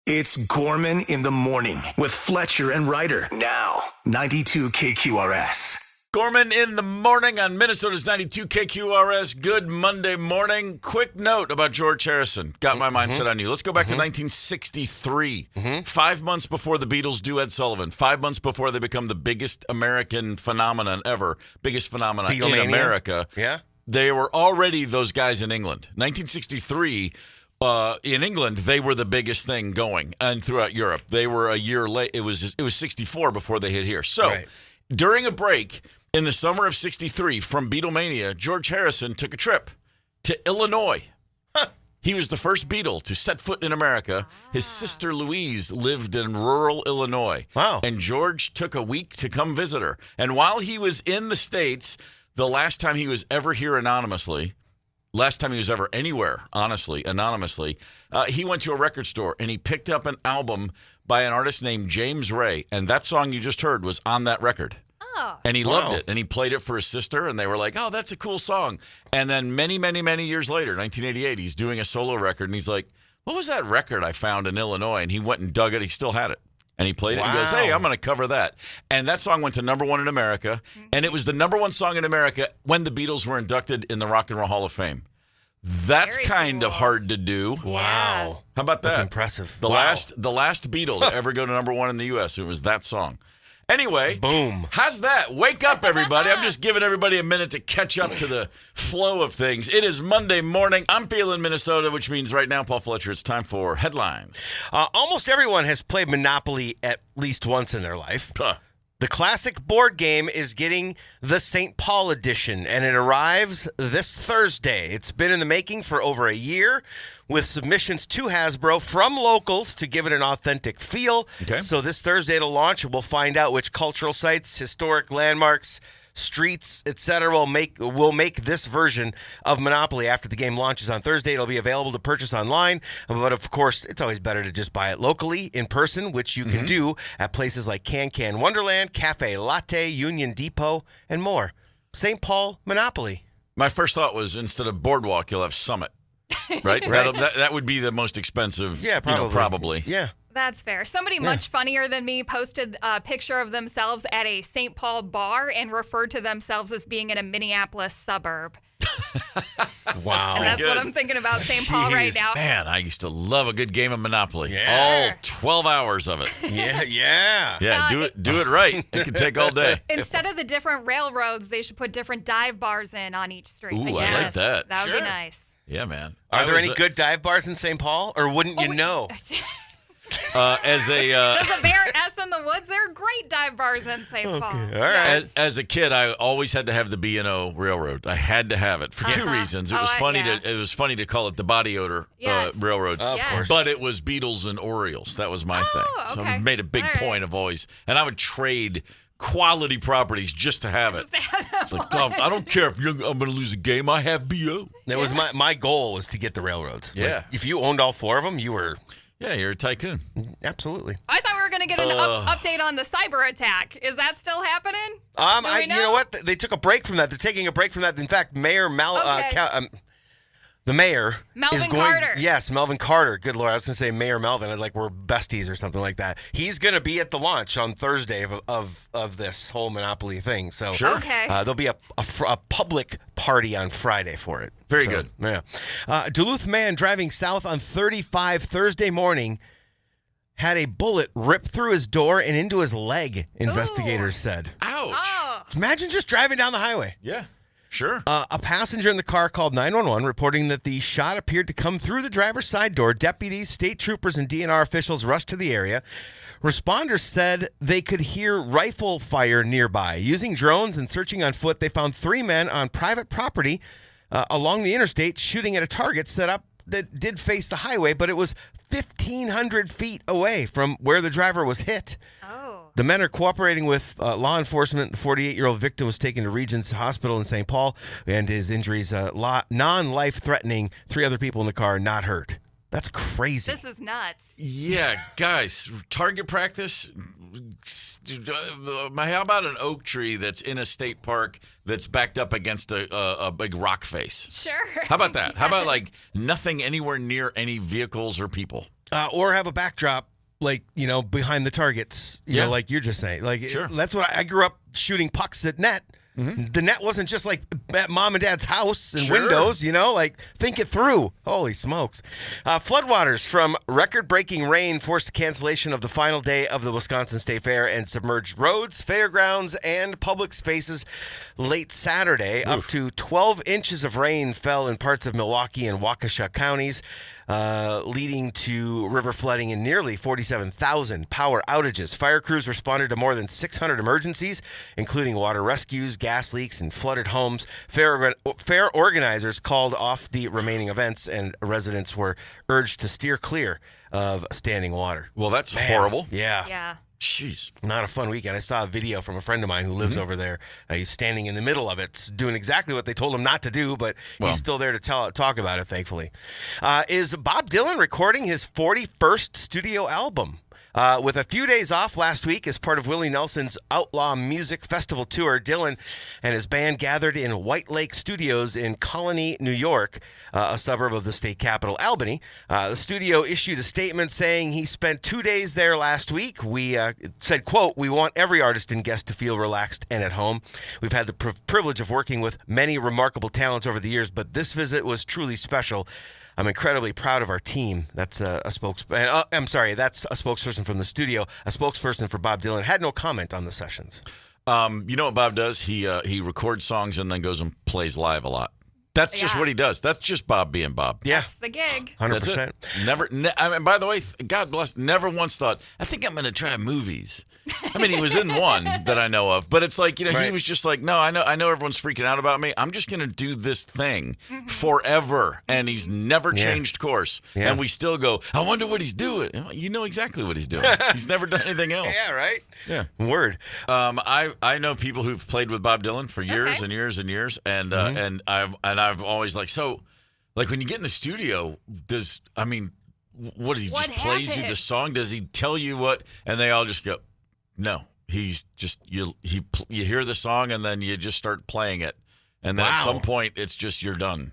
It's Gorman in the morning with Fletcher and Ryder. Now, 92 KQRS. Gorman in the morning on Minnesota's 92 KQRS. Good Monday morning. Quick note about George Harrison. Got my mind set on you. Let's go back to 1963. 5 months before the Beatles do Ed Sullivan. 5 months before they become the biggest American phenomenon ever. Biggest phenomenon in America. Yeah. They were already those guys in England. 1963, in England, they were the biggest thing going. And throughout Europe, they were a year late. It was 64 before they hit here. So during a break in the summer of 63 from Beatlemania, George Harrison took a trip to Illinois. He was the first Beatle to set foot in America. His sister Louise lived in rural Illinois. Wow. And George took a week to come visit her. And while he was in the States, the last time he was ever here anonymously, last time he was ever anywhere, honestly, anonymously, he went to a record store and he picked up an album by an artist named James Ray. And that song you just heard was on that record. Oh. And he loved it. And he played it for his sister. And they were like, oh, that's a cool song. And then many, many, many years later, 1988, he's doing a solo record. And he's like, what was that record I found in Illinois? And he went and dug it. He still had it. And he played it and goes, hey, I'm going to cover that. And that song went to #1 in America. And it was the #1 song in America when the Beatles were inducted in the Rock and Roll Hall of Fame. That's kind of hard to do. Wow. How about that? That's impressive. The last Beatle to ever go to #1 in the U.S. It was that song. Anyway, boom. How's that? Wake up, everybody. I'm just giving everybody a minute to catch up to the flow of things. It is Monday morning. I'm feeling Minnesota, which means right now, Paul Fletcher, it's time for headlines. Almost everyone has played Monopoly at least once in their life. The classic board game is getting the St. Paul edition, and it arrives this Thursday. It's been in the making for over a year, with submissions to Hasbro from locals to give it an authentic feel. Okay. So this Thursday it'll launch, and we'll find out which cultural sites, historic landmarks, streets, etc. will make this version of Monopoly after the game launches on Thursday. It'll be available to purchase online, but of course, it's always better to just buy it locally in person, which you can do at places like Can Wonderland, Cafe Latte, Union Depot, and more. St. Paul Monopoly. My first thought was instead of Boardwalk, you'll have Summit, right? That would be the most expensive. Yeah, probably. Probably. Yeah. That's fair. Somebody much funnier than me posted a picture of themselves at a St. Paul bar and referred to themselves as being in a Minneapolis suburb. Wow. And that's what I'm thinking about St. Paul right now. Man, I used to love a good game of Monopoly. Yeah. All 12 hours of it. Yeah. Yeah, do it right. It could take all day. Instead of the different railroads, they should put different dive bars in on each street. Ooh, I like that. That would be nice. Yeah, man. Are there any good dive bars in St. Paul, or wouldn't you know? There's a Bear S in the Woods. There are great dive bars in St. Paul. All right. As a kid, I always had to have the B&O Railroad. I had to have it for two reasons. It was funny to call it the Body Odor Railroad. Of course. But it was Beatles and Orioles. That was my thing. So I made a big point of always, and I would trade quality properties just to have it. It's like, I don't care if I'm going to lose a game. I have B.O. That was my goal was to get the railroads. Yeah. Like, if you owned all four of them, you were... Yeah, you're a tycoon. Absolutely. I thought we were going to get an update on the cyber attack. Is that still happening? You know what? They took a break from that. They're taking a break from that. In fact, the mayor is going. Carter. Yes, Melvin Carter. Good Lord, I was going to say Mayor Melvin. Like we're besties or something like that. He's going to be at the launch on Thursday of this whole Monopoly thing. So there'll be a public party on Friday for it. Very good. Yeah. Duluth man driving south on 35 Thursday morning had a bullet rip through his door and into his leg, investigators said. Ouch. Oh. Imagine just driving down the highway. Yeah, sure. A passenger in the car called 911 reporting that the shot appeared to come through the driver's side door. Deputies, state troopers, and DNR officials rushed to the area. Responders said they could hear rifle fire nearby. Using drones and searching on foot, they found 3 men on private property along the interstate shooting at a target set up that did face the highway, but it was 1,500 feet away from where the driver was hit. The men are cooperating with law enforcement. The 48-year-old victim was taken to Regents Hospital in St. Paul, and his injuries non-life-threatening. 3 other people in the car not hurt. That's crazy. This is nuts. Yeah, guys, target practice. How about an oak tree that's in a state park that's backed up against a big rock face? Sure. How about that? How about like nothing anywhere near any vehicles or people? Or have a backdrop, like, behind the targets, you know, like you're just saying. Like, Sure. That's what I grew up shooting pucks at net. Mm-hmm. The net wasn't just like at mom and dad's house and Sure. windows, like think it through. Holy smokes. Floodwaters from record-breaking rain forced the cancellation of the final day of the Wisconsin State Fair and submerged roads, fairgrounds, and public spaces late Saturday. Up to 12 inches of rain fell in parts of Milwaukee and Waukesha counties, leading to river flooding and nearly 47,000 power outages. Fire crews responded to more than 600 emergencies, including water rescues, gas leaks, and flooded homes. Fair organizers called off the remaining events, and residents were urged to steer clear of standing water. Well, that's horrible. Yeah. Yeah. Jeez. Not a fun weekend. I saw a video from a friend of mine who lives over there. He's standing in the middle of it, doing exactly what they told him not to do, but he's still there to talk about it, thankfully. Is Bob Dylan recording his 41st studio album? With a few days off last week as part of Willie Nelson's Outlaw Music Festival tour, Dylan and his band gathered in White Lake Studios in Colony, New York, a suburb of the state capital, Albany. The studio issued a statement saying he spent 2 days there last week. We said, quote, "We want every artist and guest to feel relaxed and at home. We've had the privilege of working with many remarkable talents over the years, but this visit was truly special. I'm incredibly proud of our team." That's a spokesperson. I'm sorry, that's a spokesperson from the studio. A spokesperson for Bob Dylan had no comment on the sessions. You know what Bob does? He records songs and then goes and plays live a lot. That's just what he does. That's just Bob being Bob. Yeah, That's the gig. 100%. I mean, by the way, God bless, never once thought, I think I'm going to try movies. I mean, he was in one that I know of, but it's like, he was just like, no, I know everyone's freaking out about me. I'm just going to do this thing forever. And he's never changed course. Yeah. And we still go, I wonder what he's doing. You know exactly what he's doing. He's never done anything else. Yeah, right? Yeah. Word. I know people who've played with Bob Dylan for years and years and years, and I've always like when you get in the studio, what does he just plays you the song? Does he tell you what? And they all just go, no. He's just you hear the song and then you just start playing it, and then at some point it's just you're done.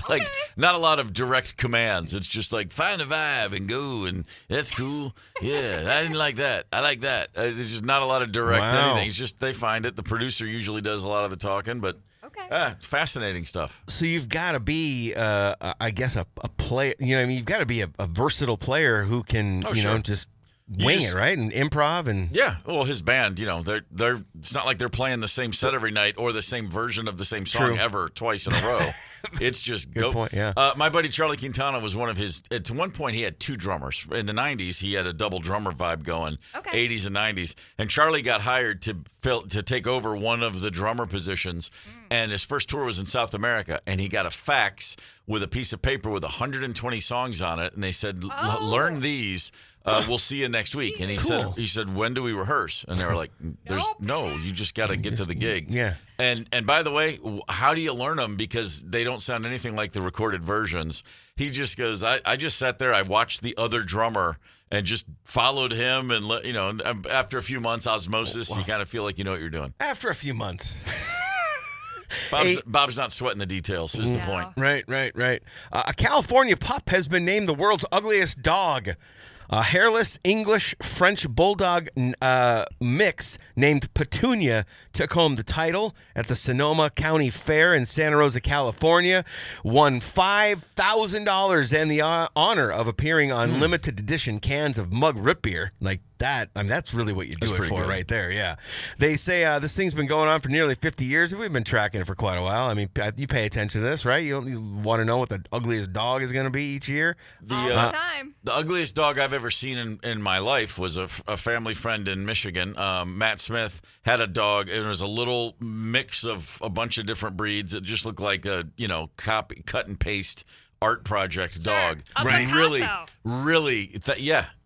Like, not a lot of direct commands. It's just like, find a vibe and go, and that's cool. Yeah, I didn't like that. I like that. There's just not a lot of direct anything. It's just they find it. The producer usually does a lot of the talking, but fascinating stuff. So you've got to be, I guess, a player. You've got to be a versatile player who can, just wing it, right? And improv and well, his band, they're it's not like they're playing the same set every night or the same version of the same song ever twice in a row. It's just good point. Yeah. My buddy Charlie Quintana was one of his. At one point, he had two drummers. In the '90s, he had a double drummer vibe going. 80s and '90s, and Charlie got hired to take over one of the drummer positions. And his first tour was in South America, and he got a fax with a piece of paper with 120 songs on it, and they said, "Learn these. We'll see you next week." And he said, "When do we rehearse?" And they were like, "No, you just got to get to the gig." Yeah. And by the way, how do you learn them? Because they don't sound anything like the recorded versions. He just goes, I just sat there, I watched the other drummer and just followed him, and after a few months, osmosis, you kind of feel like you know what you're doing. After a few months. Bob's not sweating the details, is the point. Right. A California pup has been named the world's ugliest dog. A hairless English-French bulldog mix named Petunia took home the title at the Sonoma County Fair in Santa Rosa, California, won $5,000 and the honor of appearing on limited edition cans of mug root beer. Like that, that's really what you do it for right there, yeah. They say this thing's been going on for nearly 50 years. We've been tracking it for quite a while. I mean, you pay attention to this, right? You want to know what the ugliest dog is going to be each year? All the time. The ugliest dog I've ever seen in my life was a family friend in Michigan. Matt Smith had a dog. It was a little mix of a bunch of different breeds. It just looked like a copy, cut and paste art project dog.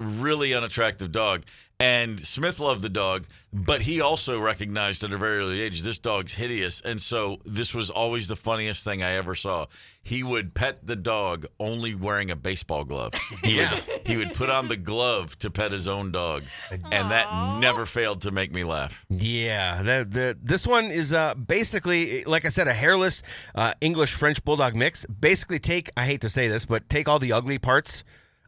Really unattractive dog. And Smith loved the dog, but he also recognized at a very early age, this dog's hideous. And so this was always the funniest thing I ever saw. He would pet the dog only wearing a baseball glove. He would put on the glove to pet his own dog. And that never failed to make me laugh. Yeah. This one is basically, like I said, a hairless English-French bulldog mix. Basically I hate to say this, but take all the ugly parts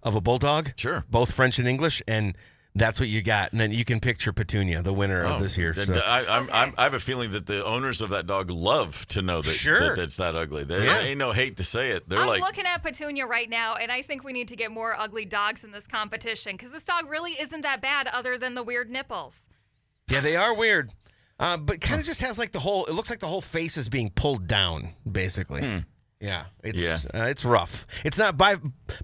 of a bulldog. Sure. Both French and English, and that's what you got. And then you can picture Petunia, the winner of this year. So. I have a feeling that the owners of that dog love to know that it's that ugly. There ain't no hate to say it. I'm looking at Petunia right now, and I think we need to get more ugly dogs in this competition because this dog really isn't that bad other than the weird nipples. Yeah, they are weird. But kind of just has like it looks like the whole face is being pulled down, basically. Yeah, it's rough. It's not by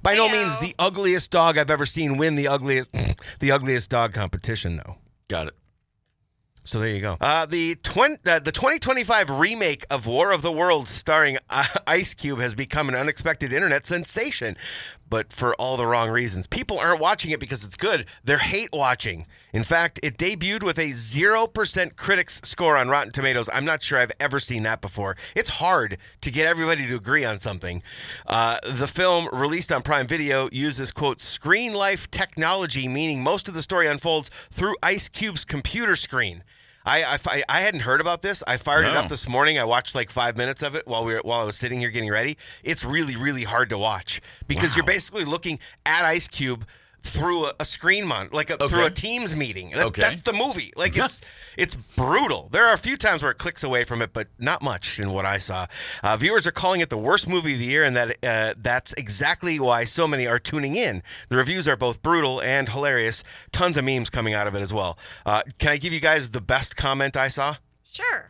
no means the ugliest dog I've ever seen win the ugliest dog competition, though. Got it. So there you go. The 2025 remake of War of the Worlds starring Ice Cube has become an unexpected internet sensation, but for all the wrong reasons. People aren't watching it because it's good. They're hate watching. In fact, it debuted with a 0% critics score on Rotten Tomatoes. I'm not sure I've ever seen that before. It's hard to get everybody to agree on something. The film, released on Prime Video, uses, quote, screen life technology, meaning most of the story unfolds through Ice Cube's computer screen. I hadn't heard about this. I fired it up this morning. I watched like 5 minutes of it while I was sitting here getting ready. It's really, really hard to watch because you're basically looking at Ice Cube through a screen monitor, through a Teams meeting. That's the movie. Like it's brutal. There are a few times where it clicks away from it, but not much in what I saw. Viewers are calling it the worst movie of the year, and that's exactly why so many are tuning in. The reviews are both brutal and hilarious. Tons of memes coming out of it as well. Can I give you guys the best comment I saw?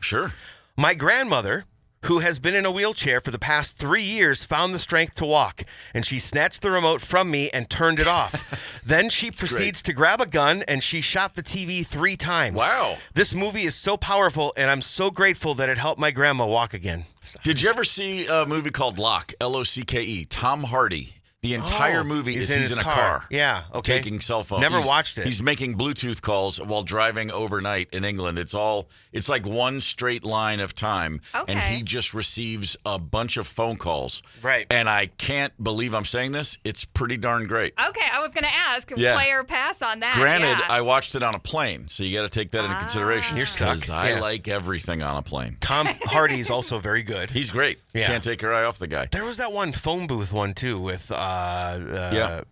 Sure. My grandmother, who has been in a wheelchair for the past 3 years, found the strength to walk, and she snatched the remote from me and turned it off. Then she proceeds to grab a gun, and she shot the TV 3 times. Wow. This movie is so powerful, and I'm so grateful that it helped my grandma walk again. Did you ever see a movie called Locke, Locke? Tom Hardy. The entire movie is he's in a car. Yeah, okay. Taking cell phones. Never watched it. He's making Bluetooth calls while driving overnight in England. It's like one straight line of time. Okay. And he just receives a bunch of phone calls. Right. And I can't believe I'm saying this. It's pretty darn great. Okay, I was going to ask, play or pass on that. Granted, I watched it on a plane, so you got to take that into consideration. You're stuck. Because I like everything on a plane. Tom Hardy's also very good. He's great. Yeah. Can't take your eye off the guy. There was that one phone booth one, too, with Colin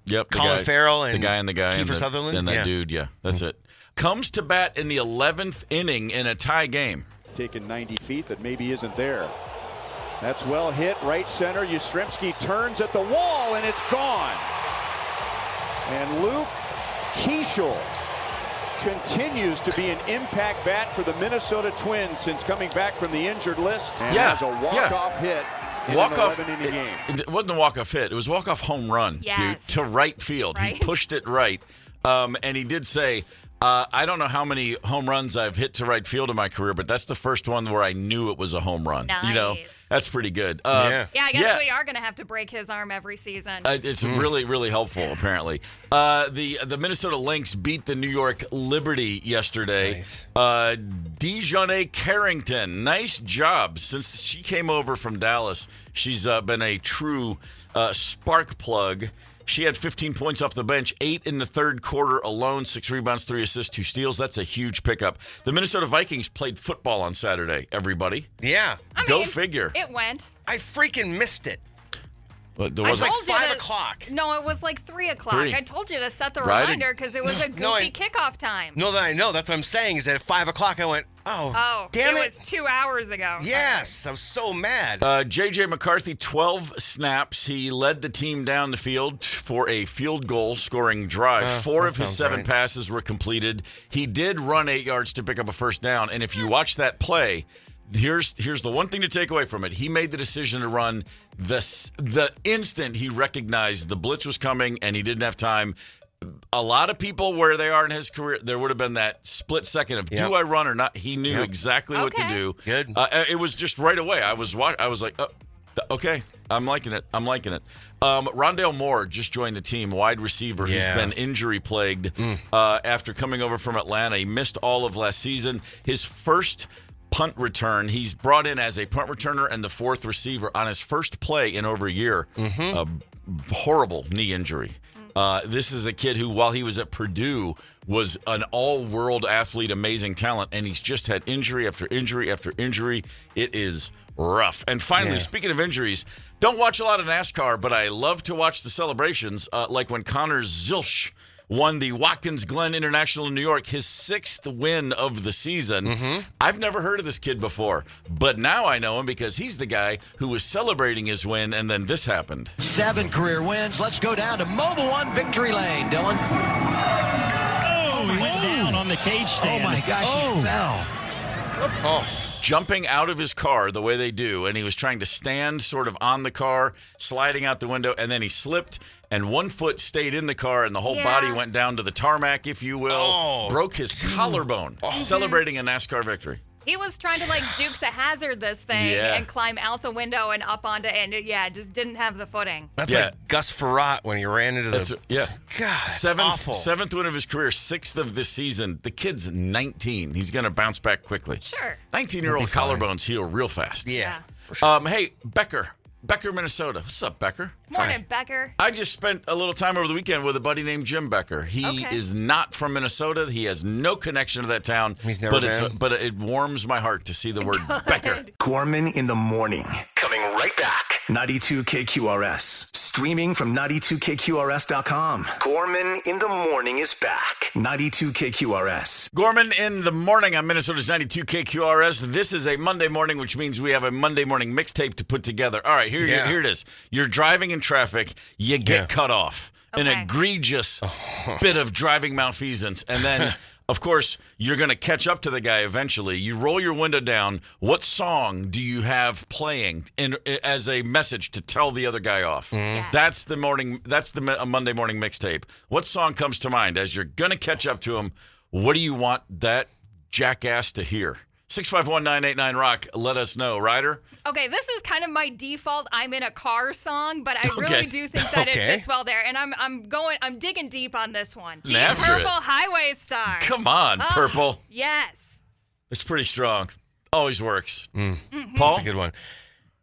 Farrell and the guy Kiefer Sutherland. And that dude, that's it. Comes to bat in the 11th inning in a tie game. Taking 90 feet that maybe isn't there. That's well hit, right center. Yastrzemski turns at the wall, and it's gone. And Luke Keeschel continues to be an impact bat for the Minnesota Twins since coming back from the injured list. And has a walk-off hit. Walk-off. Game. It wasn't a walk-off hit. It was a walk-off home run, dude, to right field. Right? He pushed it right. And he did say, I don't know how many home runs I've hit to right field in my career, but that's the first one where I knew it was a home run. Nice. You know, that's pretty good. I guess we are going to have to break his arm every season. It's really, really helpful, apparently. The Minnesota Lynx beat the New York Liberty yesterday. Nice. Dejounte Carrington, nice job. Since she came over from Dallas, she's been a true spark plug. She had 15 points off the bench, 8 in the third quarter alone, 6 rebounds, 3 assists, 2 steals. That's a huge pickup. The Minnesota Vikings played football on Saturday, everybody. Yeah. Go figure. It went. I freaking missed it. But it was like 5 o'clock. No, it was like 3 o'clock. 3. I told you to set the reminder because it was a goofy kickoff time. No, that I know. That's what I'm saying is that at 5 o'clock I went, damn it. It was 2 hours ago. Yes, I was so mad. J.J. McCarthy, 12 snaps. He led the team down the field for a field goal scoring drive. 4 of his 7 passes were completed. He did run 8 yards to pick up a first down. And if you watch that play, here's the one thing to take away from it. He made the decision to run the instant he recognized the blitz was coming and he didn't have time. A lot of people where they are in his career, there would have been that split second of do I run or not. He knew exactly what to do. Good. It was just right away. I was like, okay, I'm liking it. Rondale Moore just joined the team, wide receiver. He's been injury plagued after coming over from Atlanta. He missed all of last season. His first punt return, he's brought in as a punt returner and the 4th receiver on his first play in over a year. A horrible knee injury. This is a kid who, while he was at Purdue, was an all-world athlete, amazing talent, and he's just had injury after injury after injury. It is rough. And finally, speaking of injuries, don't watch a lot of NASCAR, but I love to watch the celebrations, like when Connor Zilch won the Watkins Glen International in New York, his 6th win of the season. I've never heard of this kid before, but now I know him because he's the guy who was celebrating his win, and then this happened. 7 career wins. Let's go down to Mobile One Victory Lane, Dylan. Oh, he went down on the cage stand. Oh, my gosh, he fell. Jumping out of his car the way they do, and he was trying to stand sort of on the car, sliding out the window, and then he slipped, and one foot stayed in the car, and the whole body went down to the tarmac, if you will, broke his collarbone, celebrating a NASCAR victory. He was trying to like Dukes a Hazard this thing and climb out the window and up onto it, and just didn't have the footing. That's like Gus Frerotte when he ran into the... God, awful. 7th win of his career, 6th of this season. The kid's 19. He's going to bounce back quickly. Sure. 19-year-old collarbones heal real fast. Yeah. Sure. Hey, Becker, Minnesota. What's up, Becker? Morning, Becker. I just spent a little time over the weekend with a buddy named Jim Becker. He is not from Minnesota. He has no connection to that town. He's never been. But it warms my heart to see the word Becker. Gorman in the morning. Coming right back. 92 KQRS. Streaming from 92KQRS.com. Gorman in the morning is back. 92 KQRS. Gorman in the morning on Minnesota's 92 KQRS. This is a Monday morning, which means we have a Monday morning mixtape to put together. All right, here it is. You're driving in traffic. You get cut off. An egregious bit of driving malfeasance. And then, of course, you're going to catch up to the guy eventually. You roll your window down. What song do you have playing as a message to tell the other guy off? That's the Monday morning mixtape. What song comes to mind as you're going to catch up to him? What do you want that jackass to hear? 651-989-ROCK. Let us know. Ryder? Okay, this is kind of my default I'm in a car song, but I really do think that it fits well there. And I'm digging deep on this one. Deep Purple Highway Star. Come on, Purple. Yes. It's pretty strong. Always works. Paul? That's a good one.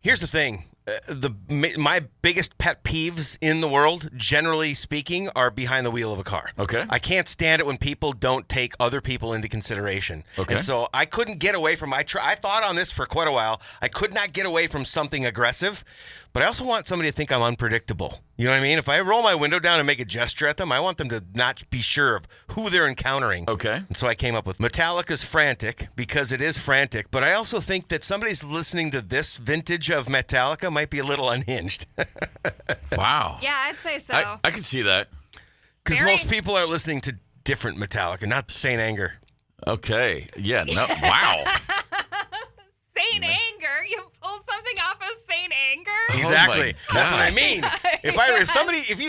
Here's the thing. My biggest pet peeves in the world, generally speaking, are behind the wheel of a car. Okay. I can't stand it when people don't take other people into consideration. Okay. And so I couldn't get away from I thought on this for quite a while. I could not get away from something aggressive, but I also want somebody to think I'm unpredictable. You know what I mean? If I roll my window down and make a gesture at them, I want them to not be sure of who they're encountering. Okay. And so I came up with Metallica's Frantic, because it is frantic, but I also think that somebody's listening to this vintage of Metallica might be a little unhinged. Wow. Yeah, I'd say so. I can see that. Because most people are listening to different Metallica, not Saint Anger. Okay. Yeah. No. Wow. Saint Anger? You pulled something off of Saint Anger? Exactly. Oh That's what I mean. If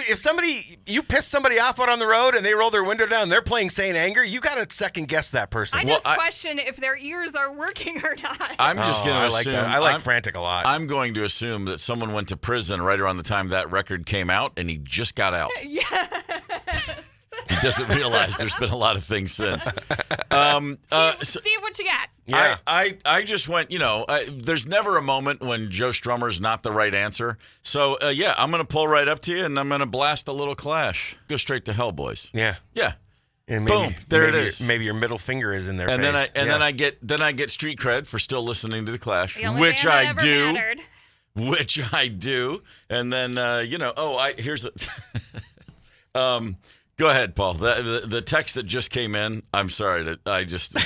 you piss somebody off out on the road and they roll their window down and they're playing Saint Anger, you got to second guess that person. I just question if their ears are working or not. I'm just going to assume. I like Frantic a lot. I'm going to assume that someone went to prison right around the time that record came out and he just got out. Yeah. He doesn't realize there's been a lot of things since. Steve, what you got? Yeah. I just went, there's never a moment when Joe Strummer's not the right answer. So, I'm going to pull right up to you, and I'm going to blast a little Clash. Go straight to hell, boys. Yeah. Yeah. And maybe, boom, there it is. Maybe your middle finger is in their and face. Then I get street cred for still listening to the Clash, which I do. Which I do. And then, here's a... Go ahead, Paul. The text that just came in, I'm sorry. I just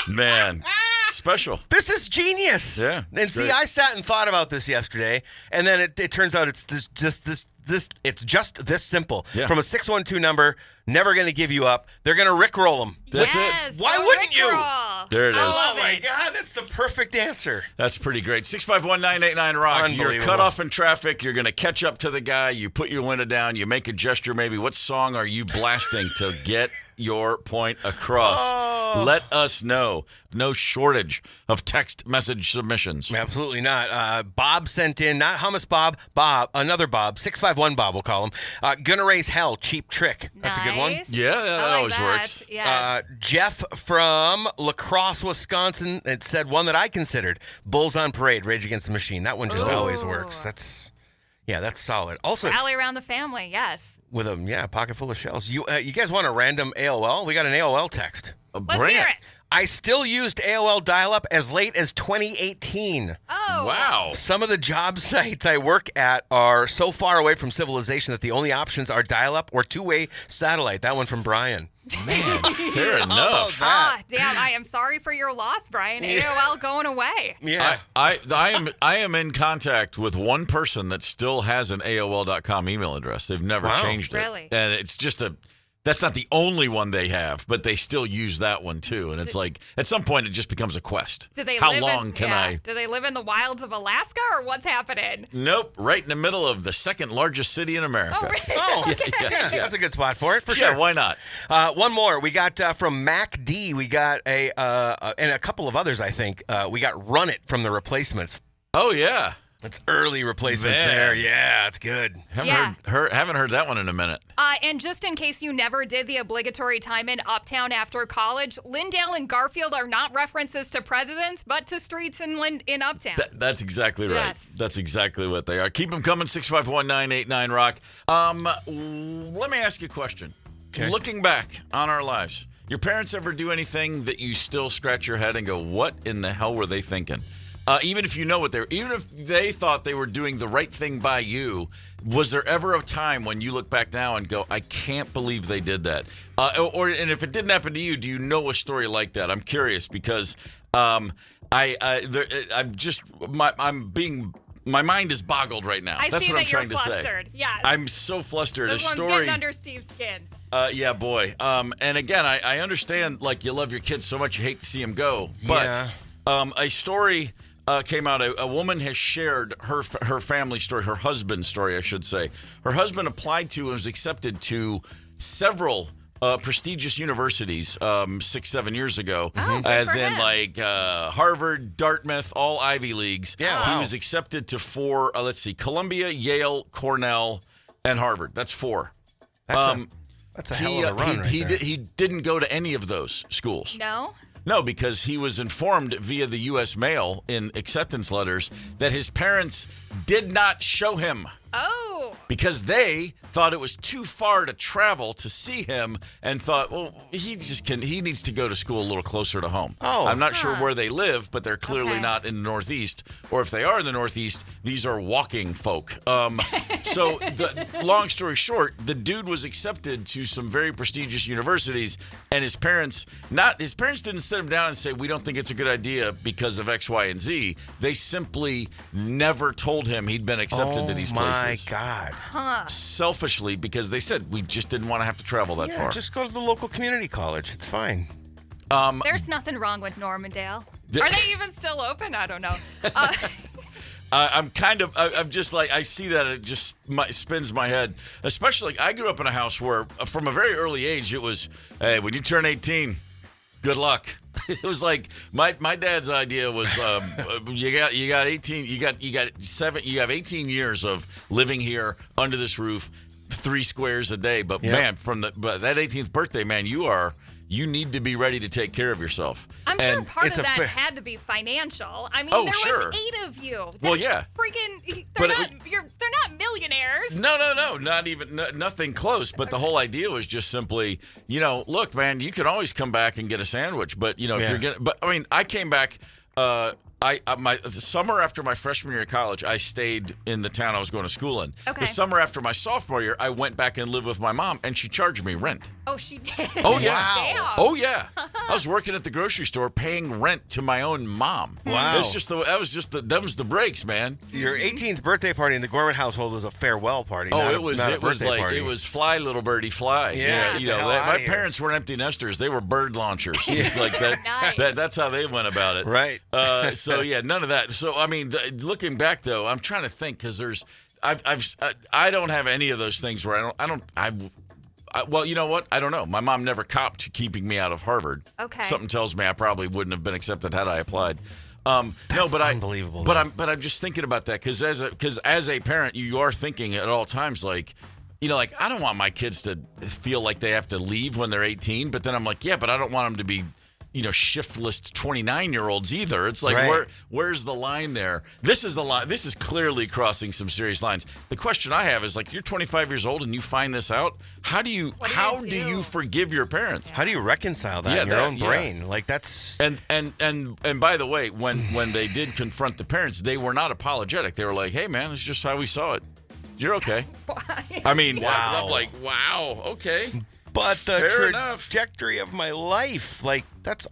man, special. This is genius. Yeah. And see, I sat and thought about this yesterday, and then it turns out it's it's just this simple. Yeah. From a 612 number, never going to give you up. They're going to rickroll them. That's it. Why wouldn't you? There it is. Oh, my God. That's the perfect answer. That's pretty great. 651-989-ROCK. You're cut off in traffic. You're going to catch up to the guy. You put your window down. You make a gesture maybe. What song are you blasting to get your point across? Let us know. No shortage of text message submissions. Absolutely not. Bob sent in, not Hummus Bob, another Bob, 651 Bob, we'll call him. Gonna Raise Hell, Cheap Trick. That's a good one. Yeah, that always works. Yeah. Jeff from La Crosse, Wisconsin, it said one that I considered, Bulls on Parade, Rage Against the Machine. That one just always works. Yeah, that's solid. Also, rally around the family, yes. With a pocket full of shells. You guys want a random AOL? We got an AOL text. Let's hear it. I still used AOL dial-up as late as 2018. Oh. Wow. Some of the job sites I work at are so far away from civilization that the only options are dial-up or two-way satellite. That one from Brian. Man, fair enough. Damn, I am sorry for your loss, Brian. AOL going away. Yeah. I am in contact with one person that still has an AOL.com email address. They've never changed it. Really? And it's just that's not the only one they have, but they still use that one too. And it's like at some point it just becomes a quest. Do they live in the wilds of Alaska or what's happening? Nope, right in the middle of the second largest city in America. Oh, really? Oh, okay. Yeah, that's a good spot for it, for sure. Yeah, why not? One more. We got from Mac D. We got and a couple of others, I think. We got Run It from the Replacements. Oh, yeah. That's early Replacements there. Yeah, it's good. Haven't heard that one in a minute. And just in case you never did the obligatory time in Uptown after college, Lyndale and Garfield are not references to presidents, but to streets in Uptown. That's exactly right. Yes. That's exactly what they are. Keep them coming, 651-989-ROCK. Let me ask you a question. Okay. Looking back on our lives, your parents ever do anything that you still scratch your head and go, what in the hell were they thinking? Even if you know even if they thought they were doing the right thing by you, was there ever a time when you look back now and go, I can't believe they did that? And if it didn't happen to you, do you know a story like that? I'm curious because my mind is boggled right now. That's what I'm trying to say. Yes. I'm so flustered. This one's getting under Steve's skin. Yeah, boy. And again, I understand, like, you love your kids so much you hate to see them go, but a story came out. A woman has shared her family story, her husband's story, I should say. Her husband applied to and was accepted to several prestigious universities 6-7 years ago, as in like Harvard, Dartmouth, all Ivy Leagues. Yeah, wow. He was accepted to 4, Columbia, Yale, Cornell, and Harvard. That's 4. That's a hell of a run He didn't go to any of those schools. No, because he was informed via the U.S. mail in acceptance letters that his parents did not show him. Oh. Because they thought it was too far to travel to see him and thought, well, he needs to go to school a little closer to home. Oh. I'm not sure where they live, but they're clearly not in the Northeast. Or if they are in the Northeast, these are walking folk. So long story short, the dude was accepted to some very prestigious universities, and his parents didn't sit him down and say, we don't think it's a good idea because of X, Y, and Z. They simply never told him he'd been accepted to these places. My God. Selfishly, because they said we just didn't want to have to travel that far. Just go to the local community college. It's fine. There's nothing wrong with Normandale. Are they even still open? I don't know. I'm just like, I see that, it just spins my head. Especially, I grew up in a house where, from a very early age, it was, hey, when you turn 18, good luck. It was like my dad's idea was you got 18, you have 18 years of living here under this roof, 3 squares a day. But man, but that 18th birthday, man, you need to be ready to take care of yourself. I'm sure part of that had to be financial. I mean, there was 8 of you. That's freaking. They're not millionaires. No, not even nothing close. But the whole idea was just simply, look, man, you can always come back and get a sandwich. But if you're gonna, but I mean, I came back. The summer after my freshman year of college, I stayed in the town I was going to school in. Okay. The summer after my sophomore year, I went back and lived with my mom, and she charged me rent. Oh, she did? Oh, yeah. Wow. Oh, yeah. I was working at the grocery store paying rent to my own mom. Wow. That was the breaks, man. Your 18th birthday party in the Gorman household was a farewell party. It was fly, little birdie, fly. Yeah. My parents weren't empty nesters. They were bird launchers. It's like that. Nice. That's how they went about it. Right. So yeah, none of that. So I mean, looking back though, I'm trying to think because I don't have any of those things where well, you know what? I don't know. My mom never copped keeping me out of Harvard. Okay. Something tells me I probably wouldn't have been accepted had I applied. That's unbelievable. But I'm just thinking about that because as a parent, you are thinking at all times like, like I don't want my kids to feel like they have to leave when they're 18. But then I'm like, yeah, but I don't want them to be shiftless 29-year-olds either. It's like, where's the line there? This is the line. This is clearly crossing some serious lines. The question I have is, like, you're 25 years old and you find this out. How do you forgive your parents? How do you reconcile that in your own brain? Like, that's and by the way, when they did confront the parents, they were not apologetic. They were like, "Hey, man, it's just how we saw it. You're okay." I mean, wow. I'm like, wow, okay. But the trajectory of my life, like, that's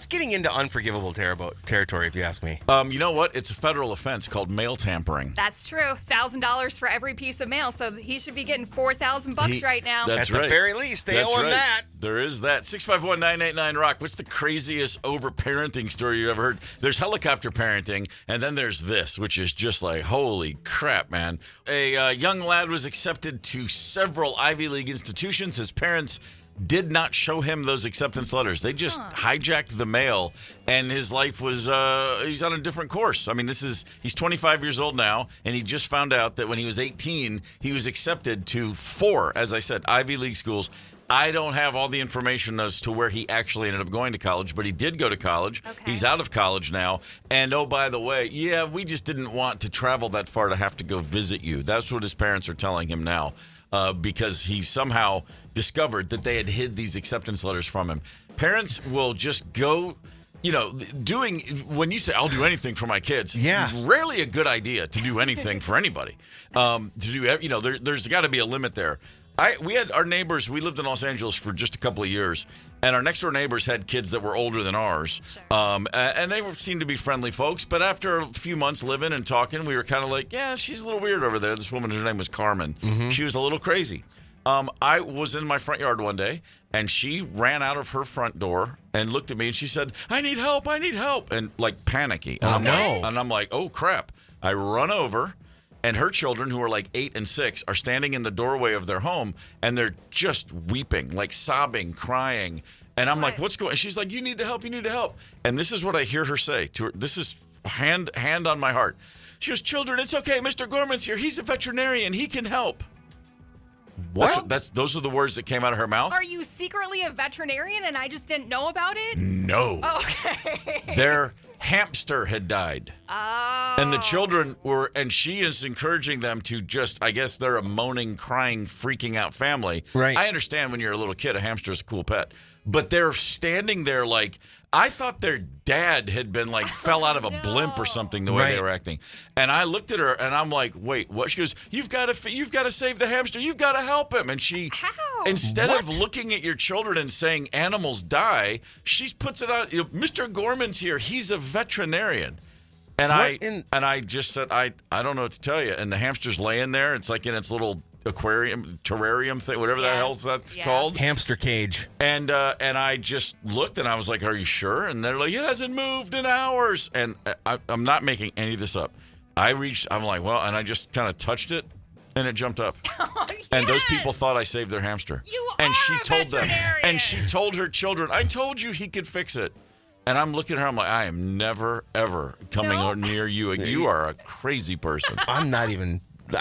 getting into unforgivable territory, if you ask me. You know what? It's a federal offense called mail tampering. That's true. $1,000 for every piece of mail, so he should be getting $4,000 right now. That's At the very least, they owe him that. There is that. 651-989-ROCK. What's the craziest over-parenting story you ever heard? There's helicopter parenting, and then there's this, which is just like, holy crap, man. A young lad was accepted to several Ivy League institutions. His parents did not show him those acceptance letters. They just hijacked the mail, and his life was, he's on a different course. I mean, he's 25 years old now, and he just found out that when he was 18, he was accepted to 4, as I said, Ivy League schools. I don't have all the information as to where he actually ended up going to college, but he did go to college. Okay. He's out of college now. And, oh, by the way, we just didn't want to travel that far to have to go visit you. That's what his parents are telling him now. Because he somehow discovered that they had hid these acceptance letters from him. Parents will just go, when you say, I'll do anything for my kids, it's rarely a good idea to do anything for anybody. There's got to be a limit there. We had our neighbors, we lived in Los Angeles for just a couple of years, and our next door neighbors had kids that were older than ours. Sure. And they seemed to be friendly folks, but after a few months living and talking, we were kind of like, yeah, she's a little weird over there. This woman, her name was Carmen. Mm-hmm. She was a little crazy. I was in my front yard one day, and she ran out of her front door and looked at me, and she said, I need help, and like panicky. And I'm like, oh, crap. I run over. And her children, who are like 8 and 6, are standing in the doorway of their home, and they're just weeping, like sobbing, crying. And I'm like, what's going on? She's like, you need to help. And this is what I hear her say to her. This is hand on my heart. She goes, children, it's okay. Mr. Gorman's here. He's a veterinarian. He can help. What? Those are the words that came out of her mouth. Are you secretly a veterinarian and I just didn't know about it? No. Okay. Their hamster had died. Oh. And the children were, and she is encouraging them to just, I guess they're a moaning, crying, freaking out family. Right. I understand when you're a little kid, a hamster is a cool pet. But they're standing there like, I thought their dad had been like, fell out of a blimp or something the way they were acting. And I looked at her and I'm like, wait, what? She goes, you've got to save the hamster. You've got to help him. And she, instead of looking at your children and saying animals die, she puts it out, Mr. Gorman's here. He's a veterinarian. And I just said, I don't know what to tell you. And the hamster's laying there. It's like in its little terrarium thing, whatever the hell that's called. Hamster cage. And I just looked and I was like, are you sure? And they're like, it hasn't moved in hours. And I'm not making any of this up. I'm like, well, and I just kind of touched it and it jumped up. Oh, yes. And those people thought I saved their hamster. And she told them. And she told her children, I told you he could fix it. And I'm looking at her, I'm like, I am never, ever coming near you. You are a crazy person. I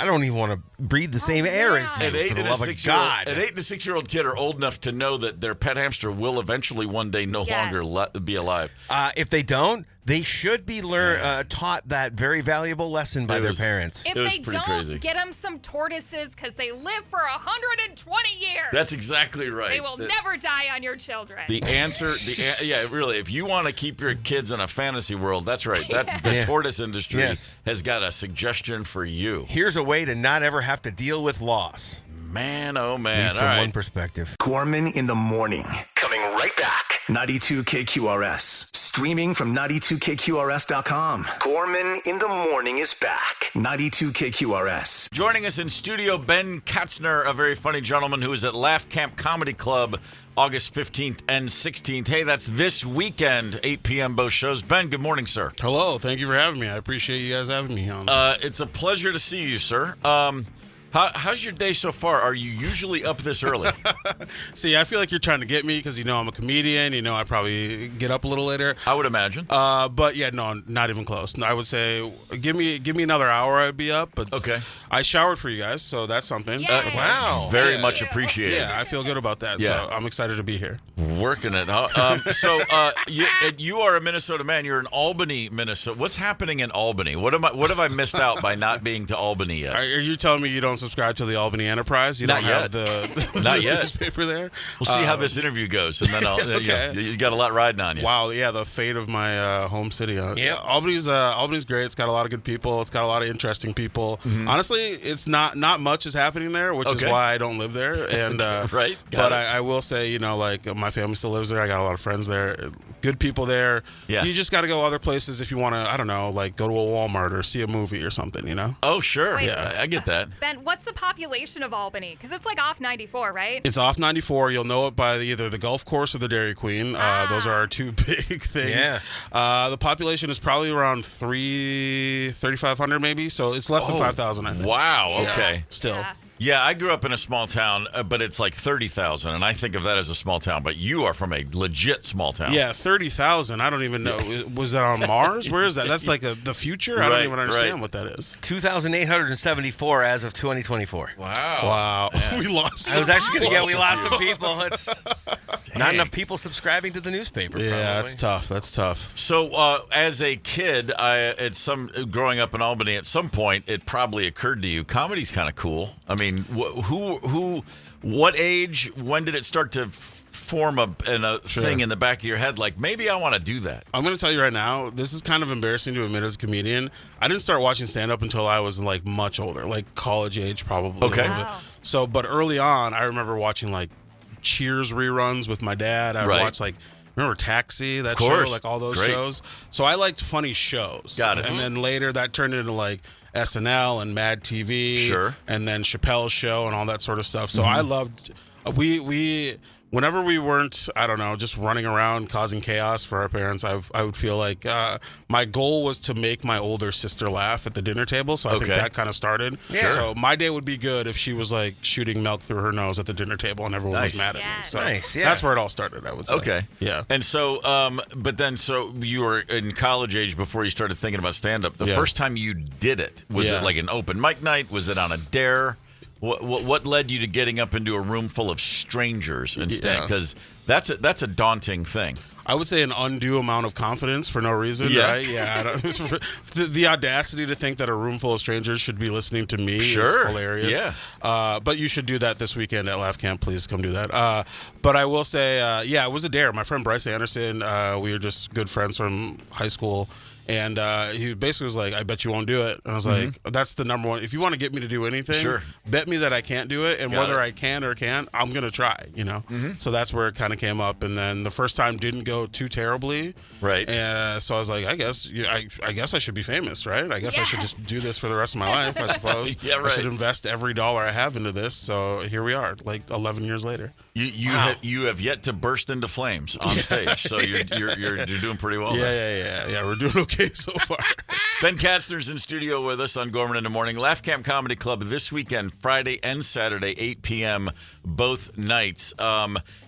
don't even want to breathe the same air as you, for the love of God. An 8 and a 6-year-old kid are old enough to know that their pet hamster will eventually one day no longer be alive. If they don't, they should be taught that very valuable lesson by their parents. If they don't, crazy. Get them some tortoises because they live for 120 years. That's exactly right. They will never die on your children. The answer, really, if you want to keep your kids in a fantasy world, that's right. The tortoise industry has got a suggestion for you. Here's a way to not ever have to deal with loss. Man, oh man. At least from one perspective. Gorman in the morning. Coming right back. 92 KQRS. Streaming from 92KQRS.com. Gorman in the morning is back. 92 KQRS. Joining us in studio, Ben Katzner, a very funny gentleman who is at Laugh Camp Comedy Club August 15th and 16th. Hey, that's this weekend, 8 p.m. both shows. Ben, good morning, sir. Hello. Thank you for having me. I appreciate you guys having me on. It's a pleasure to see you, sir. How's your day so far? Are you usually up this early? See, I feel like you're trying to get me because I'm a comedian. I probably get up a little later. I would imagine. But yeah, no, not even close. I would say give me another hour, I'd be up. But okay. I showered for you guys, so that's something. Wow. Very much appreciated. Yeah, I feel good about that. Yeah. So I'm excited to be here. Working it. So you are a Minnesota man. You're in Albany, Minnesota. What's happening in Albany? What have I missed out by not being to Albany yet? Are you telling me you don't subscribe to the Albany Enterprise? You don't have the not yet. newspaper there? We'll see how this interview goes, and then okay. you got a lot riding on you. Wow, yeah, the fate of my home city. Yeah, Albany's great. It's got a lot of good people. It's got a lot of interesting people. Mm-hmm. Honestly, it's not much is happening there, which is why I don't live there. And right, but I will say, like my family still lives there. I got a lot of friends there. Good people there. Yeah. You just got to go other places if you want to. I don't know, like go to a Walmart or see a movie or something. Oh, sure. Wait, yeah, I get that. Ben, what's the population of Albany? Because it's like off 94, right? It's off 94. You'll know it by either the Golf Course or the Dairy Queen. Those are our two big things. Yeah. The population is probably around 3,500 maybe, so it's less than 5,000, I think. Wow, okay. Yeah, still. Yeah. Yeah, I grew up in a small town, but it's like 30,000, and I think of that as a small town. But you are from a legit small town. Yeah, 30,000. I don't even know. Was that on Mars? Where is that? That's like the future? I don't even understand what that is. 2,874 as of 2024. Wow. We lost I was actually going to we lost some people. It's not enough people subscribing to the newspaper. Yeah, probably. that's tough. That's tough. So, as a kid, growing up in Albany, at some point, it probably occurred to you, comedy's kind of cool. I mean, what age, when did it start to form a thing in the back of your head, like, maybe I want to do that? I'm going to tell you right now, this is kind of embarrassing to admit as a comedian. I didn't start watching stand-up until I was, like, much older, like college age probably. Okay. Wow. So, but early on, I remember watching, like, Cheers reruns with my dad. I watched, like, remember Taxi, that show, like all those shows? So I liked funny shows. Got it. And then later that turned into, like, SNL and Mad TV. Sure. And then Chappelle's Show and all that sort of stuff. So I loved, whenever we weren't, I don't know, just running around causing chaos for our parents, I would feel like my goal was to make my older sister laugh at the dinner table. So I think that kind of started. Yeah. So my day would be good if she was like shooting milk through her nose at the dinner table and everyone was mad at me. So that's where it all started, I would say. Okay. Yeah. And so, so you were in college age before you started thinking about stand-up. The first time you did it, was it like an open mic night? Was it on a dare? What led you to getting up into a room full of strangers instead? Because that's a daunting thing. I would say an undue amount of confidence for no reason, right? Yeah. The audacity to think that a room full of strangers should be listening to me is hilarious. Yeah. But you should do that this weekend at Laugh Camp. Please come do that. But I will say, it was a dare. My friend Bryce Anderson, we were just good friends from high school. And he basically was like, I bet you won't do it. And I was like, that's the number one. If you want to get me to do anything, bet me that I can't do it. And whether I can or can't, I'm going to try, So that's where it kind of came up. And then the first time didn't go too terribly. Right. And so I was like, I guess I should be famous, right? I guess I should just do this for the rest of my life, I suppose. I should invest every dollar I have into this. So here we are, like 11 years later. You have yet to burst into flames on stage, so you're doing pretty well. Yeah. We're doing okay so far. Ben Katzner's in studio with us on Gorman in the Morning. Laugh Camp Comedy Club this weekend, Friday and Saturday, 8 p.m. both nights.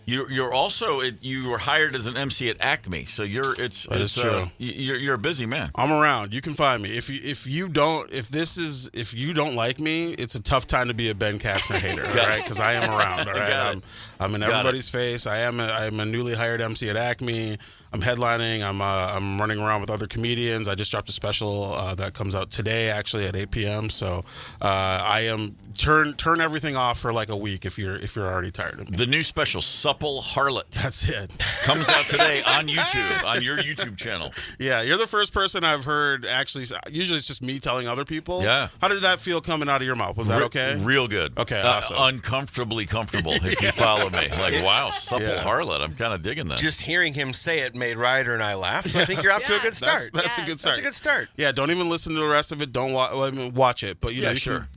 You're also you were hired as an MC at Acme, so you're true. You're a busy man. I'm around. You can find me. If you don't like me, it's a tough time to be a Ben Katzner hater, all right? Because I am around, all right. I'm in everybody's face. I'm a newly hired MC at Acme. I'm headlining. I'm running around with other comedians. I just dropped a special that comes out today, actually at 8 p.m. So I am turn everything off for like a week if you're already tired of me. The new special, Supple Harlot. That's it. Comes out today on YouTube, on your YouTube channel. Yeah, you're the first person I've heard actually. Usually it's just me telling other people. Yeah. How did that feel coming out of your mouth? Was that okay? Real good. Okay, awesome. Uncomfortably comfortable, if you follow me. Like, wow, Supple Harlot. I'm kind of digging that. Just hearing him say it made Ryder and I laugh, so I think you're off to a good start. That's a good start. That's a good start. Yeah, don't even listen to the rest of it. Don't watch it, but you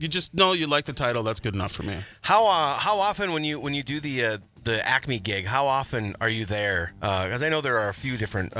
just know you like the title. That's good enough for me. How often when you do the the Acme gig, how often are you there? Because I know there are a few different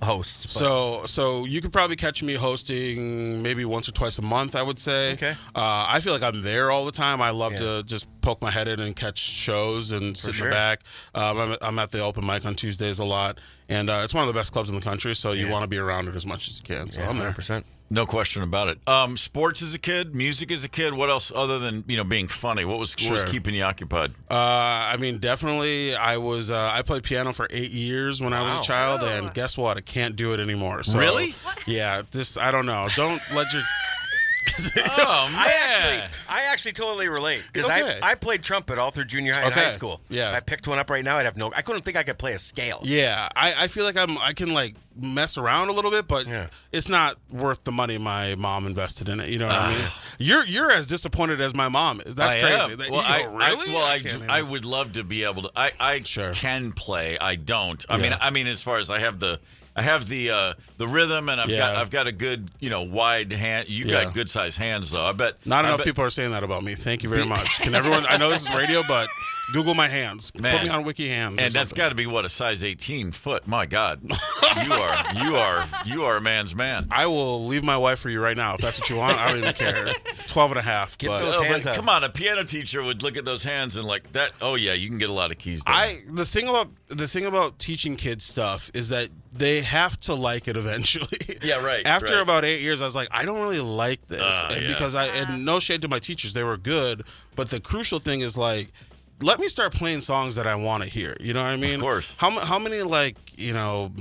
hosts. But. So you could probably catch me hosting maybe once or twice a month, I would say. Okay. I feel like I'm there all the time. I love to just poke my head in and catch shows and sit in the back. I'm at the open mic on Tuesdays a lot, and it's one of the best clubs in the country, so you want to be around it as much as you can. So I'm there. 100%. No question about it. Sports as a kid, music as a kid. What else other than being funny? What was keeping you occupied? I mean, definitely. I played piano for 8 years when I was a child, and guess what? I can't do it anymore. So, really? Yeah. I don't know. Don't let your. Oh man! I actually totally relate because I played trumpet all through junior high and high school. Yeah. If I picked one up right now, I couldn't think I could play a scale. Yeah, I feel like I can like mess around a little bit, but it's not worth the money my mom invested in it. You know what I mean? You're as disappointed as my mom is. That's crazy. Well, really? I would love to be able to. I can play. I don't. I mean, as far as I have the rhythm, and I've got a good wide hand. You got good sized hands though. I bet not enough people are saying that about me. Thank you very much. Can everyone? I know this is radio, but Google my hands. Man. Put me on Wiki Hands. And that's got to be a size 18 foot. My God, you are a man's man. I will leave my wife for you right now if that's what you want. I don't even care. 12 and a half. Get those hands up. Come on, a piano teacher would look at those hands and like that. Oh yeah, you can get a lot of keys done. The thing about teaching kids stuff is that they have to like it eventually. Yeah, right. After about 8 years, I was like, I don't really like this, because and no shade to my teachers, they were good, but the crucial thing is like, let me start playing songs that I want to hear. You know what I mean? Of course. How many like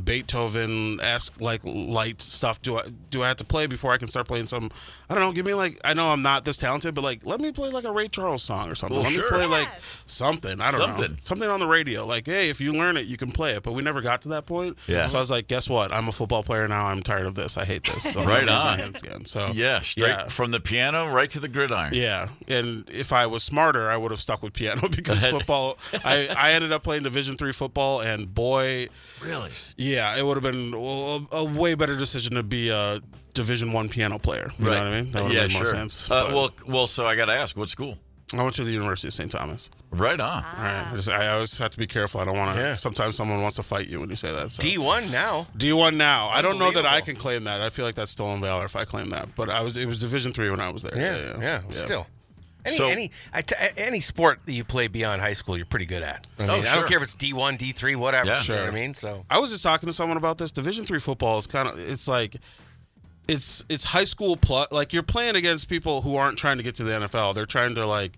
Beethoven-esque like light stuff do I have to play before I can start playing some? I don't know. Give me like, I know I'm not this talented, but like let me play like a Ray Charles song or something. Well, let me play like something. I don't know. Something on the radio. Like, hey, if you learn it, you can play it. But we never got to that point. Yeah. So I was like, guess what? I'm a football player now. I'm tired of this. I hate this. So right on. My hands again. So straight from the piano right to the gridiron. Yeah. And if I was smarter, I would have stuck with piano because football. I ended up playing Division III football, and boy, really, yeah, it would have been a way better decision to be a Division I piano player. You know what I mean? That would have made more sense. Well, so I got to ask, what school? I went to the University of St. Thomas. Right on. Right. I always have to be careful. I don't want to. Sometimes someone wants to fight you when you say that. So. D1 now. I don't know that I can claim that. I feel like that's stolen valor if I claim that. But it was Division III when I was there. Yeah. Still. Any sport that you play beyond high school, you're pretty good at. I don't care if it's D1, D3, whatever. Yeah. You know what I mean? So I was just talking to someone about this. Division III football is it's like it's high school plus. Like you're playing against people who aren't trying to get to the NFL. They're trying to like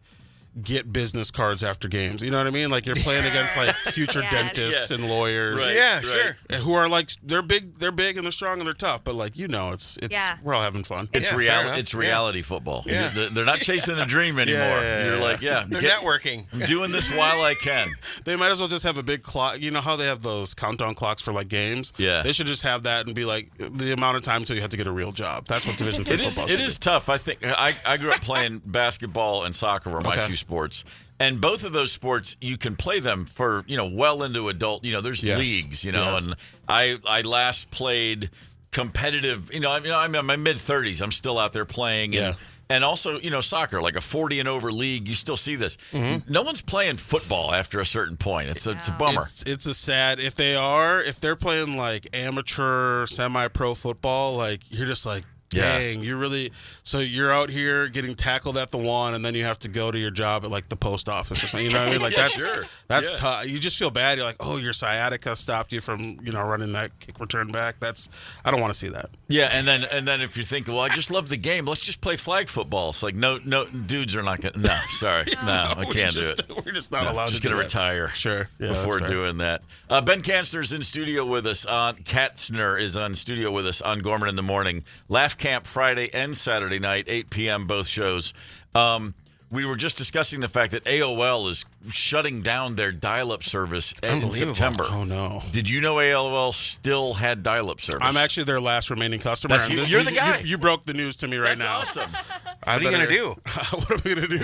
get business cards after games. You know what I mean? Like you're playing against like future dentists and lawyers. Right, sure. Who are like they're big and they're strong and they're tough, but like it's we're all having fun. It's reality. It's reality football. Yeah. They're not chasing a dream anymore. You're like, they're networking. I'm doing this while I can. They might as well just have a big clock. You know how they have those countdown clocks for like games? Yeah. They should just have that and be like the amount of time until you have to get a real job. That's what Division III football It is tough. I think I grew up playing basketball and soccer were my two sports. And both of those sports, you can play them for, well into adult, there's leagues, and I last played competitive, I'm in my mid-30s. I'm still out there playing. And also, soccer, like a 40 and over league, you still see this. Mm-hmm. No one's playing football after a certain point. It's a bummer. It's a sad, if they're playing like amateur, semi-pro football, like you're just like, dang, so you're out here getting tackled at the one, and then you have to go to your job at like the post office or something. You know what I mean? Like that's tough. You just feel bad. You're like, oh, your sciatica stopped you from running that kick return back. I don't want to see that. Yeah, and then if you're thinking, well, I just love the game. Let's just play flag football. It's like no, dudes are not gonna. No, sorry, I can't do it. We're just not allowed. Just to gonna retire. Sure. Yeah, before doing that. Ben Katzner's in studio with us. Katzner is on studio with us on Gorman in the Morning. Laugh Camp Friday and Saturday night, 8 p.m. both shows. We were just discussing the fact that AOL is shutting down their dial-up service in September. Oh, no. Did you know AOL still had dial-up service? I'm actually their last remaining customer. That's you're the guy. You broke the news to me right now. That's awesome. What are you going to do? What am I going to do?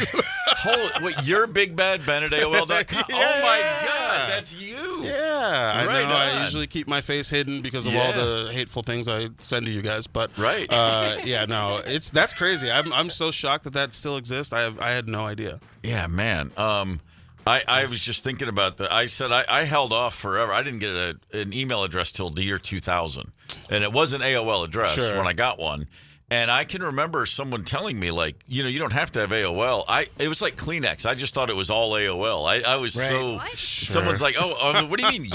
Wait, you're Big Bad Ben at AOL.com. Oh, my God. That's you. Yeah. I know. I usually keep my face hidden because of all the hateful things I send to you guys. But that's crazy. I'm so shocked that still exists. I had no idea. Yeah, man. I was just thinking about that. I said I held off forever. I didn't get an email address till the year 2000. And it was an AOL address when I got one. And I can remember someone telling me, like, you don't have to have AOL. It was like Kleenex. I just thought it was all AOL. I was someone's like, what do you mean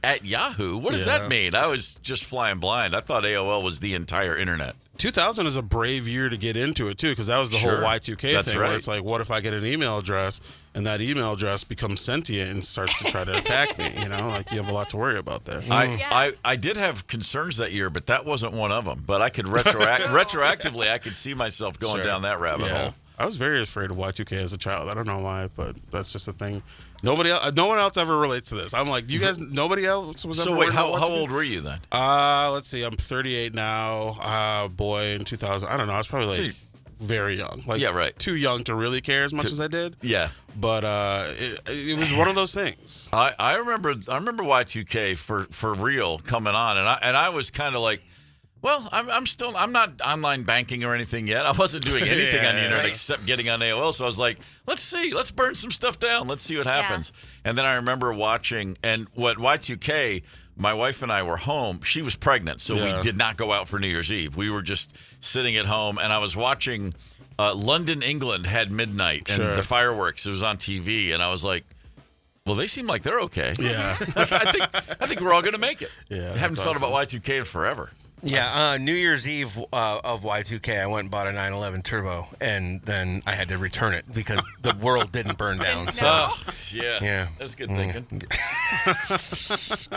at Yahoo? What does that mean? I was just flying blind. I thought AOL was the entire internet. 2000 is a brave year to get into it, too, because that was the whole Y2K thing where it's like, what if I get an email address and that email address becomes sentient and starts to try to attack me? Like, you have a lot to worry about there. I did have concerns that year, but that wasn't one of them. But I could retroactively, I could see myself going down that rabbit hole. I was very afraid of Y2K as a child. I don't know why, but that's just a thing. No one else ever relates to this. I'm like, you guys, nobody else was ever. So wait, how old were you then? Let's see, I'm 38 now. Boy, in 2000, I don't know. I was probably like very young. Like, too young to really care as much as I did. Yeah. But it was one of those things. I remember Y2K for real coming on, and I was kind of like, well, I'm not online banking or anything yet. I wasn't doing anything on the internet except getting on AOL. So I was like, let's burn some stuff down. Let's see what happens. And then I remember watching, and what Y2K, my wife and I were home. She was pregnant, so we did not go out for New Year's Eve. We were just sitting at home, and I was watching London, England had midnight, and the fireworks. It was on TV, and I was like, well, they seem like they're okay. Yeah. I think we're all going to make it. Yeah, I haven't thought about Y2K in forever. Yeah, New Year's Eve of Y2K, I went and bought a 911 Turbo, and then I had to return it because the world didn't burn down. So, yeah, that's good thinking.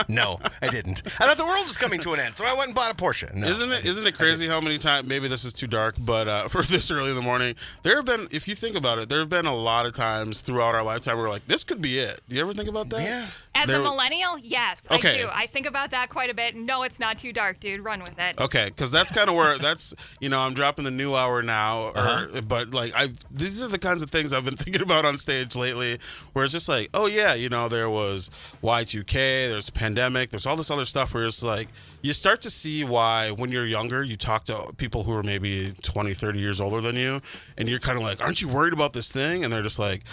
No, I didn't. I thought the world was coming to an end, so I went and bought a Porsche. No, isn't it crazy how many times? Maybe this is too dark, but for this early in the morning, there have been, if you think about it, there have been a lot of times throughout our lifetime where we're like, this could be it. Do you ever think about that? Yeah. As a millennial, yes, I do. I think about that quite a bit. No, it's not too dark, dude. Run with it. Okay, because that's kind of where I'm dropping the new hour now, but like these are the kinds of things I've been thinking about on stage lately, where it's just like, oh yeah, there was Y2K, there's the pandemic, there's all this other stuff where it's like you start to see why when you're younger you talk to people who are maybe 20, 30 years older than you, and you're kind of like, aren't you worried about this thing? And they're just like,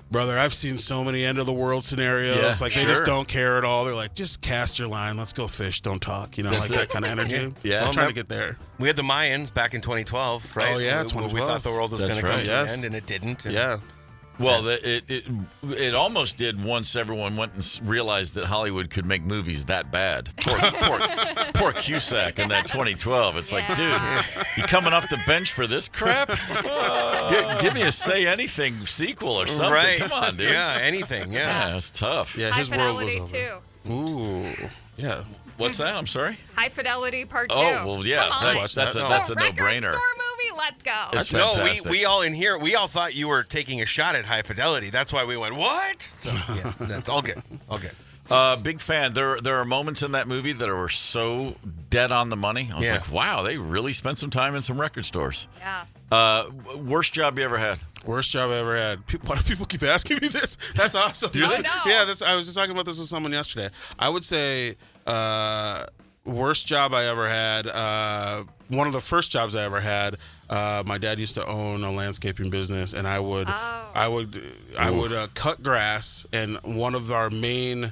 brother, I've seen so many end of the world scenarios. They just don't care at all. They're like, just cast your line. Let's go fish. Don't talk. That kind of energy. Yeah. I'm trying to get there. We had the Mayans back in 2012, right? Oh, yeah, 2012. We thought the world was going to come to an end, and it didn't. Yeah. Well, it almost did once everyone went and realized that Hollywood could make movies that bad. Poor Cusack in that 2012. It's like, dude, you coming off the bench for this crap? Give me a Say Anything sequel or something. Right. Come on, dude. Yeah, anything. Yeah, it's tough. Yeah, his world was over. Too. Ooh, yeah. What's that? I'm sorry. High Fidelity Part 2. Oh well, yeah. That's a no-brainer. Let's go. It's fantastic. We all in here, we all thought you were taking a shot at High Fidelity. That's why we went, what? So, yeah, that's all good. All good. Big fan. There are moments in that movie that were so dead on the money. I was like, wow, they really spent some time in some record stores. Yeah. Worst job you ever had? Worst job I ever had. Why do people keep asking me this? That's awesome. Do they? Yeah, I was just talking about this with someone yesterday. I would say worst job I ever had. One of the first jobs I ever had. My dad used to own a landscaping business, and I would cut grass. And one of our main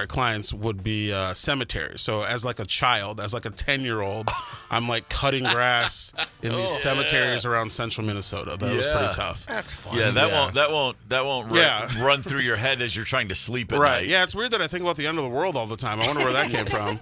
clients would be cemeteries. So as like a child, as like a 10-year-old, I'm like cutting grass in these cemeteries around central Minnesota. That was pretty tough. That's fun. Yeah, that won't run through your head as you're trying to sleep at night. Yeah, it's weird that I think about the end of the world all the time. I wonder where that came from.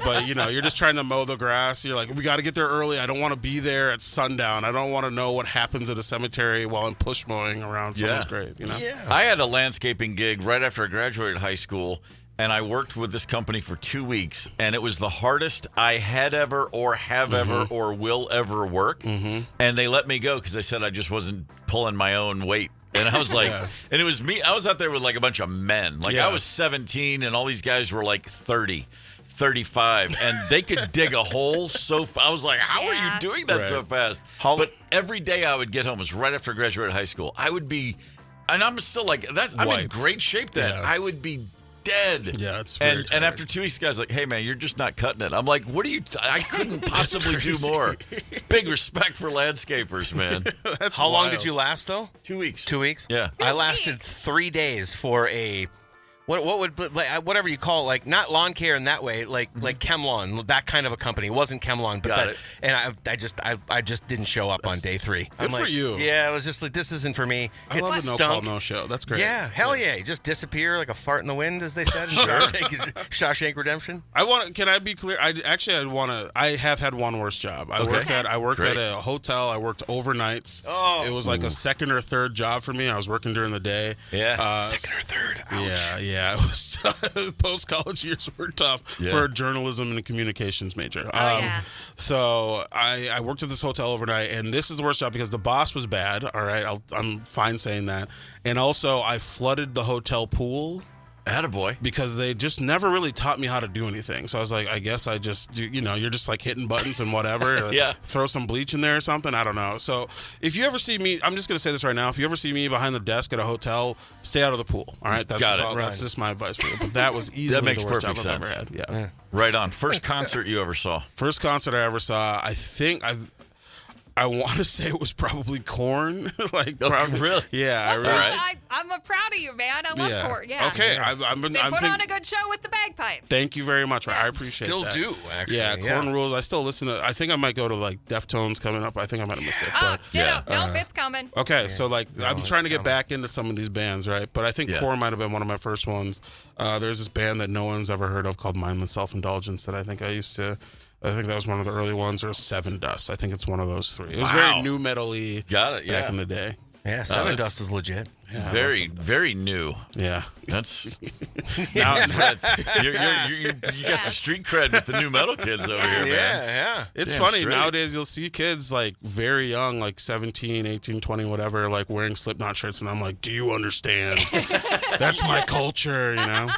But you're just trying to mow the grass. You're like, we got to get there early. I don't want to be there at sundown. I don't want to know what happens at a cemetery while I'm push mowing around someone's grave. Yeah. I had a landscaping gig right after I graduated high school, and I worked with this company for 2 weeks, and it was the hardest I had ever or have ever or will ever work. And they let me go because they said I just wasn't pulling my own weight. And I was like, and it was me. I was out there with like a bunch of men. Like I was 17, and all these guys were like 30, 35, and they could dig a hole so I was like, how are you doing that so fast? But every day I would get home, it was right after I graduated high school. I would be, and I'm still like, I'm in great shape then. I would be dead. Yeah, it's very and after 2 weeks, the guy's like, hey, man, you're just not cutting it. I'm like, what are you I couldn't possibly do more. Big respect for landscapers, man. How long did you last, though? 2 weeks. 2 weeks? Yeah. I lasted 3 days for a... What would whatever you call it, like not lawn care in that way, like ChemLawn, that kind of a company. It wasn't ChemLawn, but Got it. And I just didn't show up on day 3. Good for you. Yeah, it was just like, this isn't for me. I love a no call, no show. That's great. Yeah, hell yeah. You just disappear like a fart in the wind, as they said in Shawshank Redemption. Can I be clear? I have had one worse job. I worked at a hotel. I worked overnights. Oh. It was like a second or third job for me. I was working during the day. Yeah. Second or third. Ouch. Yeah. It was post-college years were tough for a journalism and a communications major. So I worked at this hotel overnight, and this is the worst job because the boss was bad. All right, I'm fine saying that. And also, I flooded the hotel pool. Attaboy. Because they just never really taught me how to do anything. So I was like, I guess I just do, you're just like hitting buttons and whatever. Yeah. Throw some bleach in there or something. I don't know. So if you ever see me, I'm just going to say this right now. If you ever see me behind the desk at a hotel, stay out of the pool. All right. That's just my advice for you. But that was easily the worst job I've ever had. Yeah. Right on. First concert you ever saw? First concert I ever saw, I want to say it was probably Korn. Really? Yeah. I'm proud of you, man. I love Korn. Yeah. Okay. They put on a good show with the bagpipe. Thank you very much. I appreciate that. Still do, actually. Yeah, Korn rules. I still listen to. I think I might go to like Deftones coming up. I think I might have missed it. But Nope, it's coming. Okay, so I'm trying to get back into some of these bands, right? But I think Korn might have been one of my first ones. There's this band that no one's ever heard of called Mindless Self-Indulgence that I think that was one of the early ones, or Seven Dust. I think it's one of those 3. It was very new metal-y back in the day. Yeah, Seven Dust was legit. Yeah, very new. Yeah. That's you got some street cred with the new metal kids over here, man. Yeah. It's funny. Nowadays, you'll see kids like very young, like 17, 18, 20, whatever, like wearing Slipknot shirts, and I'm like, do you understand? That's my culture, And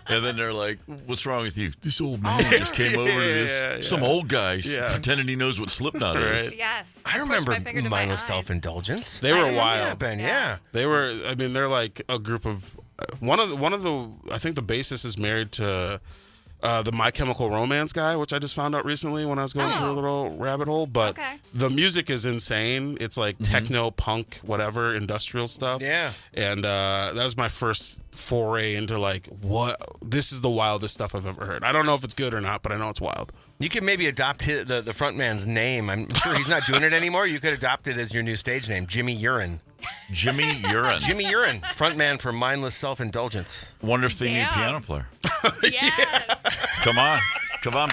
then they're like, what's wrong with you? This old man just came over to this. Some old guy pretending he knows what Slipknot is. Yes. I remember Mindless Self-Indulgence. They were wild. Yeah. They were, they're like a group of, one of the, I think the bassist is married to the My Chemical Romance guy, which I just found out recently when I was going through a little rabbit hole. But the music is insane. It's like techno, punk, whatever, industrial stuff. Yeah. And that was my first foray into like, this is the wildest stuff I've ever heard. I don't know if it's good or not, but I know it's wild. You could maybe adopt the front man's name. I'm sure he's not doing it anymore. You could adopt it as your new stage name, Jimmy Urine. Jimmy Urine. Jimmy Urine, front man for Mindless Self-Indulgence. Wonder if they need a piano player. Yes. Come on,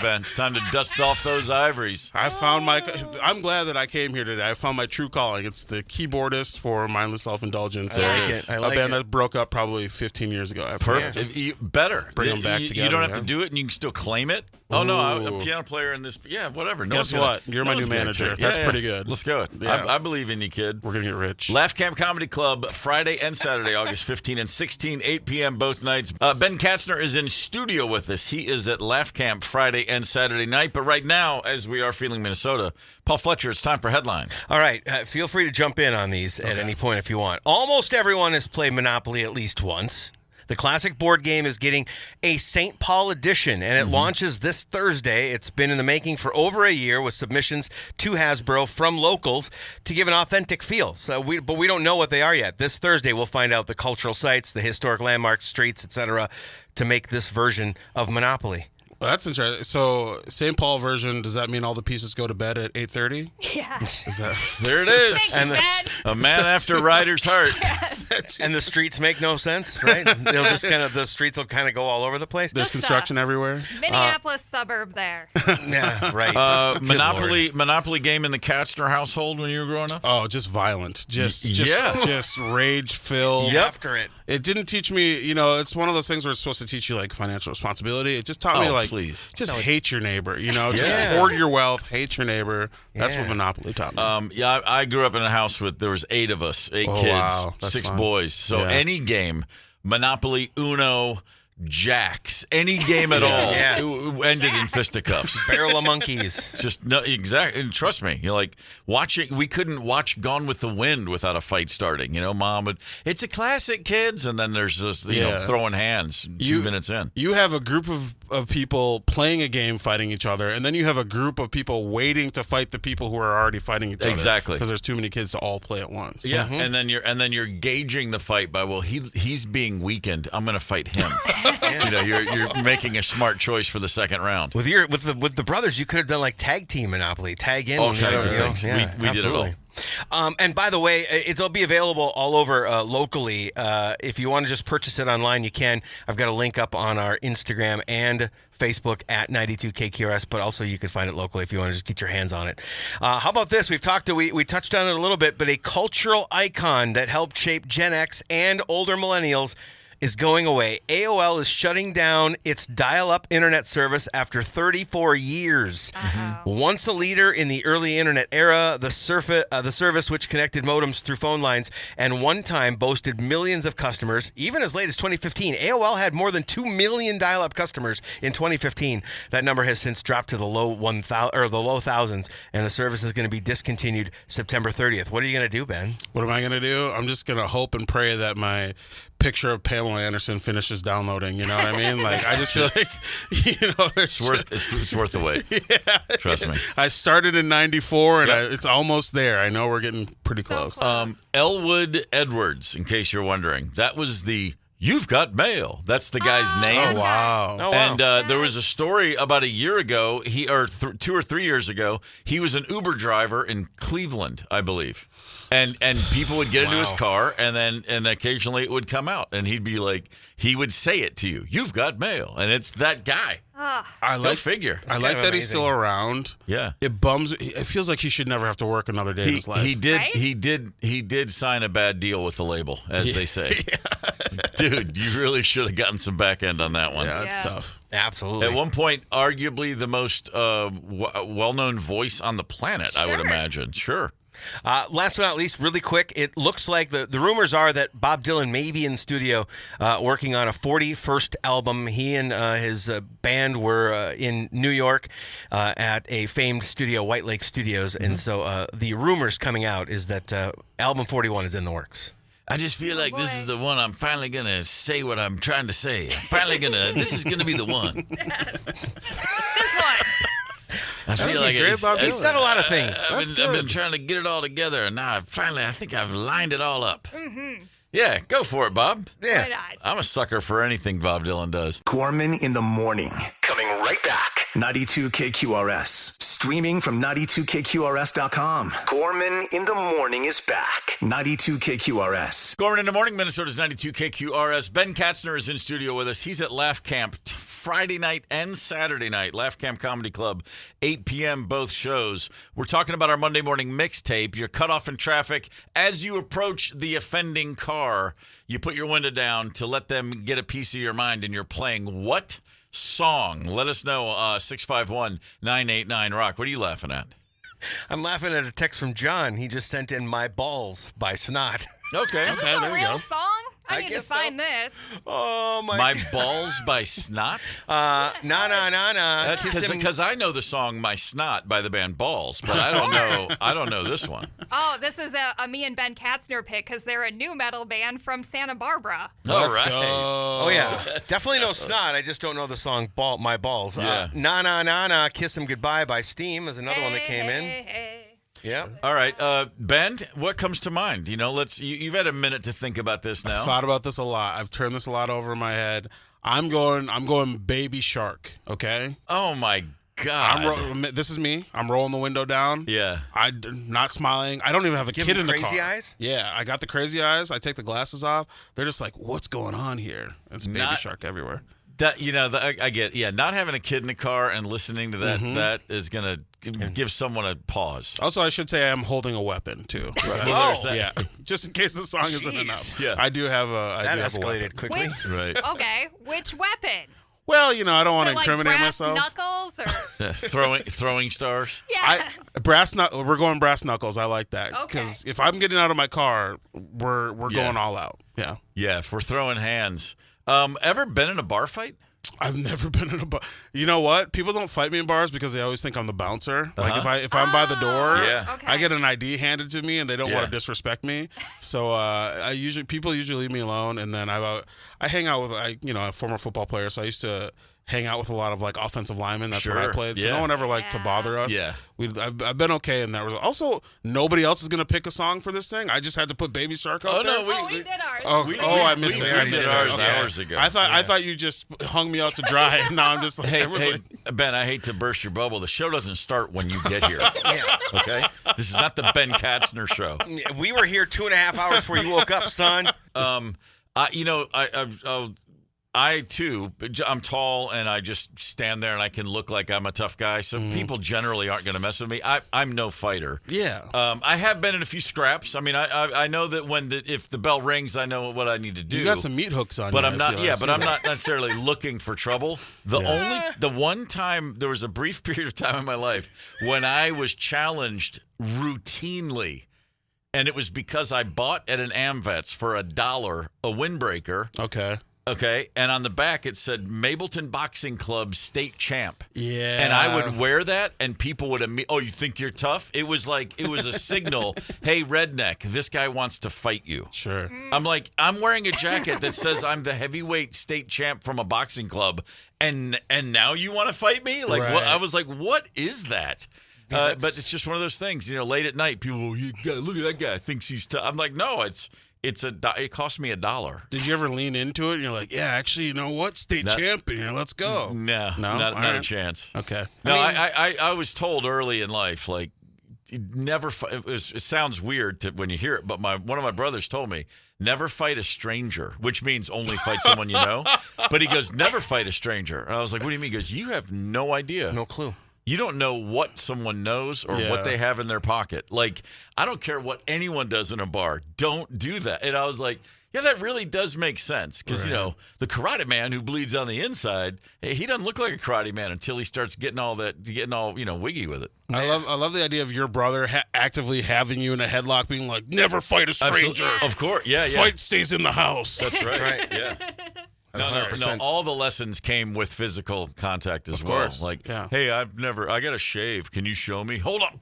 Ben. It's time to dust off those ivories. I'm glad that I came here today. I found my true calling. It's the keyboardist for Mindless Self-Indulgence. I like a band that broke up probably 15 years ago. Perfect. Better. Bring them back together. You don't have to do it, and you can still claim it. Oh, no, I'm a piano player in this. Yeah, whatever. Guess what? You're my new manager. That's pretty good. Let's go. Yeah. I believe in you, kid. We're going to get rich. Laugh Camp Comedy Club, Friday and Saturday, August 15 and 16, 8 p.m. both nights. Ben Katzner is in studio with us. He is at Laugh Camp Friday and Saturday night. But right now, as we are feeling Minnesota, Paul Fletcher, it's time for headlines. All right. Feel free to jump in on these at any point if you want. Almost everyone has played Monopoly at least once. The classic board game is getting a St. Paul edition, and it launches this Thursday. It's been in the making for over a year with submissions to Hasbro from locals to give an authentic feel. But we don't know what they are yet. This Thursday, we'll find out the cultural sites, the historic landmarks, streets, etc., to make this version of Monopoly. Well, that's interesting. So, St. Paul version, does that mean all the pieces go to bed at 8:30? Yeah. There it is. And a man after Ryder's heart. Yes. And the streets make no sense, right? They'll just the streets will kind of go all over the place. There's construction everywhere. Minneapolis suburb there. Yeah, right. Monopoly game in the Katzner household when you were growing up? Oh, just violent. Just rage-filled. After it. It didn't teach me, it's one of those things where it's supposed to teach you like financial responsibility. It just taught me hate your neighbor, just hoard your wealth, hate your neighbor. That's what Monopoly taught me. I grew up in a house there was 8 of us, 8 kids, 6 boys. So any game, Monopoly, Uno, jacks, any game at all. It ended in fisticuffs. Barrel of monkeys. Just no, exactly. And trust me, you're like watching. We couldn't watch Gone with the Wind without a fight starting. Mom would. It's a classic, kids, and then there's this, throwing hands 2 minutes in. You have a group of people playing a game, fighting each other, and then you have a group of people waiting to fight the people who are already fighting each other. Exactly, because there's too many kids to all play at once. Yeah, and then you're gauging the fight by he's being weakened. I'm going to fight him. You're making a smart choice for the second round. With the brothers, you could have done like tag team Monopoly, tag in. All kinds of things. We did it all. And by the way, it'll be available all over locally. If you want to just purchase it online, you can. I've got a link up on our Instagram and Facebook at 92KQRS, but also you can find it locally if you want to just get your hands on it. How about this? We touched on it a little bit, but a cultural icon that helped shape Gen X and older millennials is going away. AOL is shutting down its dial-up internet service after 34 years. Once a leader in the early internet era, the service, which connected modems through phone lines and one time boasted millions of customers, even as late as 2015. AOL had more than 2 million dial-up customers in 2015. That number has since dropped to the low thousands, and the service is going to be discontinued September 30th. What are you going to do, Ben? What am I going to do? I'm just going to hope and pray that my picture of Pamela Anderson finishes downloading. You know what I mean? Like, I just feel like, it's worth the wait. Yeah. Trust me. I started in 94, and it's almost there. I know we're getting pretty close. Elwood Edwards, in case you're wondering, that was the You've Got Mail. That's the guy's name. Oh, wow. And there was a story about a year ago, 2 or 3 years ago, he was an Uber driver in Cleveland, I believe. And people would get into his car, and occasionally it would come out, and he would say it to you. You've got mail, and it's that guy. Go figure. I like that he's still around. Yeah, it feels like he should never have to work another day in his life. He did sign a bad deal with the label, as they say. Dude, you really should have gotten some back end on that one. Yeah, that's tough. Absolutely. At one point, arguably the most well-known voice on the planet, I would imagine. Sure. Last but not least, really quick, it looks like the rumors are that Bob Dylan may be in studio working on a 41st album. He and his band were in New York at a famed studio, White Lake Studios. And so the rumors coming out is that album 41 is in the works. I just feel like this is the one I'm finally going to say what I'm trying to say. This is going to be the one. This one. I feel like he said a lot of things. I've been trying to get it all together, and now I think I've lined it all up. Yeah, go for it, Bob. Yeah. I'm a sucker for anything Bob Dylan does. Gorman in the morning. Coming right back. 92 KQRS. Streaming from 92KQRS.com. Gorman in the morning is back. 92 KQRS. Gorman in the morning, Minnesota's 92 KQRS. Ben Katzner is in studio with us. He's at Laugh Camp Friday night and Saturday night. Laugh Camp Comedy Club, 8 p.m. both shows. We're talking about our Monday morning mixtape. You're cut off in traffic. As you approach the offending car, you put your window down to let them get a piece of your mind, and you're playing what song? Let us know, 651-989-ROCK. What are you laughing at? I'm laughing at a text from John. He just sent in My Balls by Snot. Okay. Is this a real song? I need to find so. this. Oh, My Balls by Snot? Na. Because I know the song My Snot by the band Balls, but I don't know this one. Oh, this is a me and Ben Katzner pick because they're a new metal band from Santa Barbara. All right. Oh, yeah. Definitely no Snot. I just don't know the song My Balls. Yeah. Na, Kiss 'Em Goodbye by Steam is another one that came in. Yeah. All right, Ben, what comes to mind? You've had a minute to think about this now. I've thought about this a lot. I've turned this a lot over in my head. I'm going Baby Shark, okay? Oh my God. This is me. I'm rolling the window down. Yeah. I'm not smiling. I don't even have a kid in the car. Crazy eyes? Yeah, I got the crazy eyes. I take the glasses off. They're just like, what's going on here? It's Baby Shark everywhere. I get, not having a kid in the car and listening to that, that is going to give someone a pause. Also, I should say I'm holding a weapon, too. Yeah, just in case the song isn't enough. Yeah. I do have a That escalated quickly. Right. Okay, which weapon? Well, I don't want to like incriminate brass myself. Knuckles or throwing stars. Yeah. We're going brass knuckles. I like that because Okay. if I'm getting out of my car, we're going all out. Yeah. Yeah. If we're throwing hands. Ever been in a bar fight? I've never been in a bar. You know what? People don't fight me in bars because they always think I'm the bouncer. Like if I'm by the door, okay. I get an ID handed to me and they don't want to disrespect me. So people usually leave me alone, and then I hang out with a former football player, so I used to hang out with a lot of like offensive linemen. That's what I played. So no one ever liked to bother us. Yeah. I've been okay in that. Also, nobody else is gonna pick a song for this thing. I just had to put Baby Shark up there. We did ours. I missed it. We did ours hours ago. I thought you just hung me out to dry, and now I'm just like, hey, Ben, I hate to burst your bubble. The show doesn't start when you get here. Okay? This is not the Ben Katzner show. We were here 2.5 hours before you woke up, son. I too, I'm tall and I just stand there and I can look like I'm a tough guy. So people generally aren't going to mess with me. I'm no fighter. Yeah. I have been in a few scraps. I mean, I know that if the bell rings, I know what I need to do. You got some meat hooks on. But I'm not. Yeah, but I'm not necessarily looking for trouble. The one time, there was a brief period of time in my life when I was challenged routinely. And it was because I bought at an AmVets for $1 a windbreaker. Okay, and on the back it said Mableton Boxing Club State Champ. Yeah. And I would wear that, and people would you think you're tough? It was a signal. Hey, redneck, this guy wants to fight you. Sure. I'm like, I'm wearing a jacket that says I'm the heavyweight state champ from a boxing club, and now you want to fight me? Like, right. what? I was like, what is that? But it's just one of those things. Late at night, people, look at that guy, thinks he's tough. I'm like, no, it cost me $1. Did you ever lean into it? And you're like, yeah, actually, you know what? State champion, let's go. No, not a chance. Okay. No, I was told early in life, like, never. It sounds weird when you hear it, but one of my brothers told me, never fight a stranger, which means only fight someone you know. But he goes, never fight a stranger. And I was like, what do you mean? He goes, you have no idea. No clue. You don't know what someone knows or what they have in their pocket. Like, I don't care what anyone does in a bar. Don't do that. And I was like, yeah, that really does make sense. Because, the karate man who bleeds on the inside, he doesn't look like a karate man until he starts getting all wiggy with it. I love the idea of your brother actively having you in a headlock, being like, never fight a stranger. Absolutely. Of course. Yeah. Fight stays in the house. That's right. Right. Yeah. No, all the lessons came with physical contact as well. Course. Like, hey, I got to shave. Can you show me? Hold up.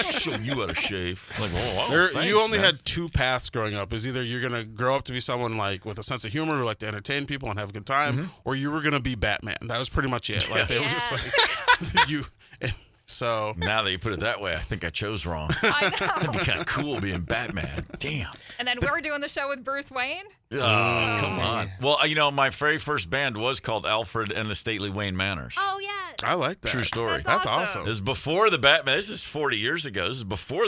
Show you how to shave. Like, thanks, you only man. had two paths growing up. Is either you're going to grow up to be someone like with a sense of humor who like to entertain people and have a good time, or you were going to be Batman. That was pretty much it. Like, it was just like you. So now that you put it that way, I think I chose wrong. I know. That'd be kind of cool being Batman. Damn. And then we're doing the show with Bruce Wayne. Oh, come on. Well, my very first band was called Alfred and the Stately Wayne Manors. Oh, yeah. I like that. True story. That's awesome. This is before the Batman. This is 40 years ago. This is before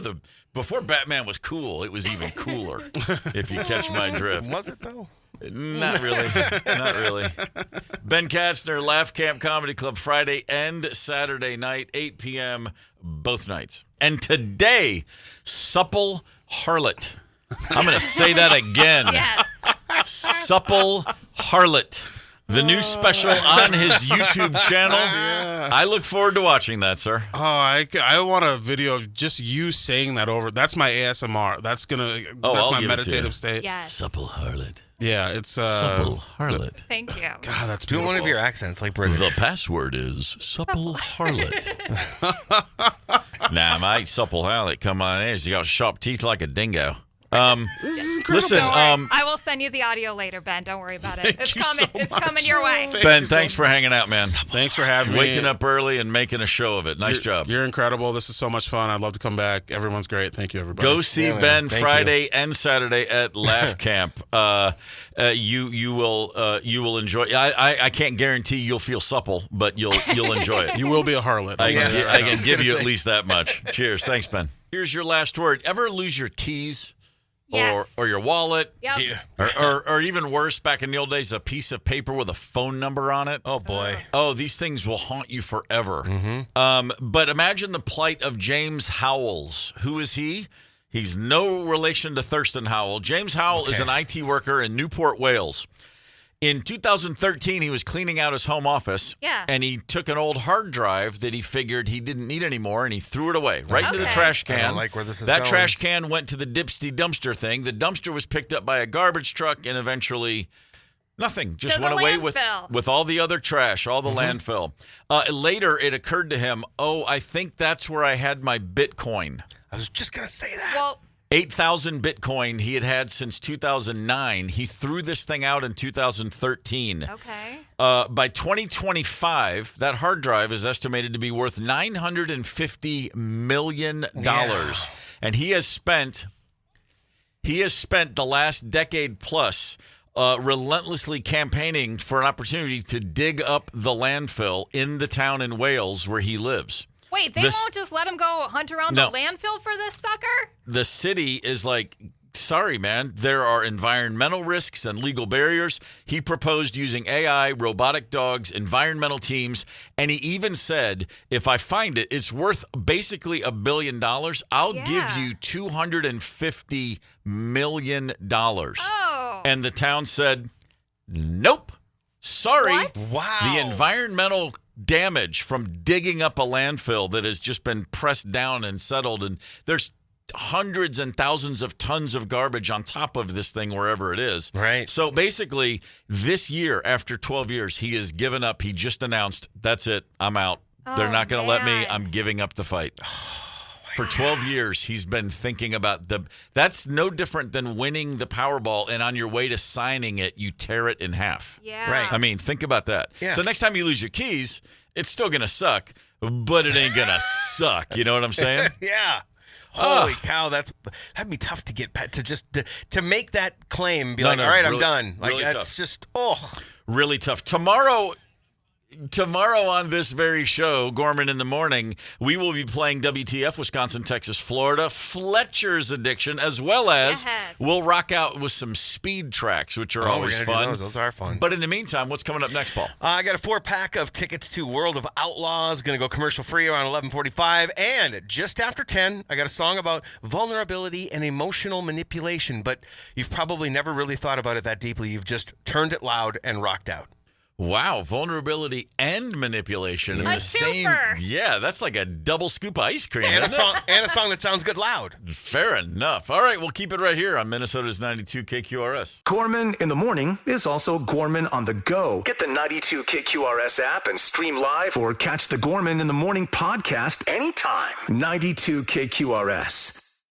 Batman was cool. It was even cooler, if you catch my drift. Was it, though? Not really. Not really. Ben Katzner, Laugh Camp Comedy Club, Friday and Saturday night, 8 p.m. both nights. And today, Supple Harlot. I'm going to say that again. Yes. Supple Harlot. The new special on his YouTube channel. Yeah. I look forward to watching that, sir. Oh, I want a video of just you saying that over. That's my ASMR. That's my meditative state. Yes. Supple Harlot. Yeah, it's Supple Harlot. Thank you. God, that's Do beautiful. one of your accents, like British. The password is Supple Harlot. Nah, mate, Supple Harlot, come on in. You got sharp teeth like a dingo. This is incredible. Listen, I will send you the audio later, Ben. Don't worry about it. It's coming. It's coming your way. Ben, thanks for hanging out, man. Thanks for having me. Waking up early and making a show of it. Nice job. You're incredible. This is so much fun. I'd love to come back. Everyone's great. Thank you, everybody. Go see Ben Friday and Saturday at Laugh Camp. You will enjoy. I can't guarantee you'll feel supple, but you'll enjoy it. You will be a harlot. I can give you at least that much. Cheers. Thanks, Ben. Here's your last word. Ever lose your keys? Yes. Or your wallet, Yep. or even worse, back in the old days, a piece of paper with a phone number on it. Oh, boy. Oh, these things will haunt you forever. Mm-hmm. But imagine the plight of James Howells. Who is he? He's no relation to Thurston Howell. James Howell is an IT worker in Newport, Wales. In 2013, he was cleaning out his home office. Yeah. And he took an old hard drive that he figured he didn't need anymore, and he threw it away right into the trash can. I don't like where this is that going. trash can went to the Dipsty dumpster thing. The dumpster was picked up by a garbage truck, and eventually nothing. Just went away with all the other trash, all the landfill. Later, it occurred to him, I think that's where I had my Bitcoin. I was just going to say that. Well, 8,000 Bitcoin he had since 2009. He threw this thing out in 2013. Okay. By 2025, that hard drive is estimated to be worth $950 million. Yeah. And he has spent the last decade plus relentlessly campaigning for an opportunity to dig up the landfill in the town in Wales where he lives. Wait, they won't just let him go hunt around the landfill for this sucker? The city is like, sorry, man, there are environmental risks and legal barriers. He proposed using AI, robotic dogs, environmental teams, and he even said, if I find it, it's worth basically $1 billion. I'll give you $250 million. Oh. And the town said, nope, sorry. What? Wow. The environmental damage from digging up a landfill that has just been pressed down and settled, and there's hundreds and thousands of tons of garbage on top of this thing wherever it is. Right. So basically, this year, after 12 years, he has given up. He just announced, that's it, I'm out. They're not going to let me. I'm giving up the fight. For 12 years, he's been thinking about that's no different than winning the Powerball, and on your way to signing it, you tear it in half. Yeah. Right. I mean, think about that. Yeah. So next time you lose your keys, it's still going to suck, but it ain't going to suck. You know what I'm saying? Yeah. Holy cow, that'd be tough to get to make that claim. Be all right, really, I'm done. Like really that's tough. just really tough. Tomorrow on this very show, Gorman in the Morning, we will be playing WTF, Wisconsin, Texas, Florida, Fletcher's Addiction, as well as we'll rock out with some speed tracks, which are always fun. Those are fun. But in the meantime, what's coming up next, Paul? I got a 4-pack of tickets to World of Outlaws. Going to go commercial free around 11:45. And just after 10, I got a song about vulnerability and emotional manipulation. But you've probably never really thought about it that deeply. You've just turned it loud and rocked out. Wow, vulnerability and manipulation in the same. Yeah, that's like a double scoop of ice cream. And a song that sounds good loud. Fair enough. All right, we'll keep it right here on Minnesota's 92 KQRS. Gorman in the Morning is also Gorman on the go. Get the 92 KQRS app and stream live or catch the Gorman in the Morning podcast anytime. 92 KQRS.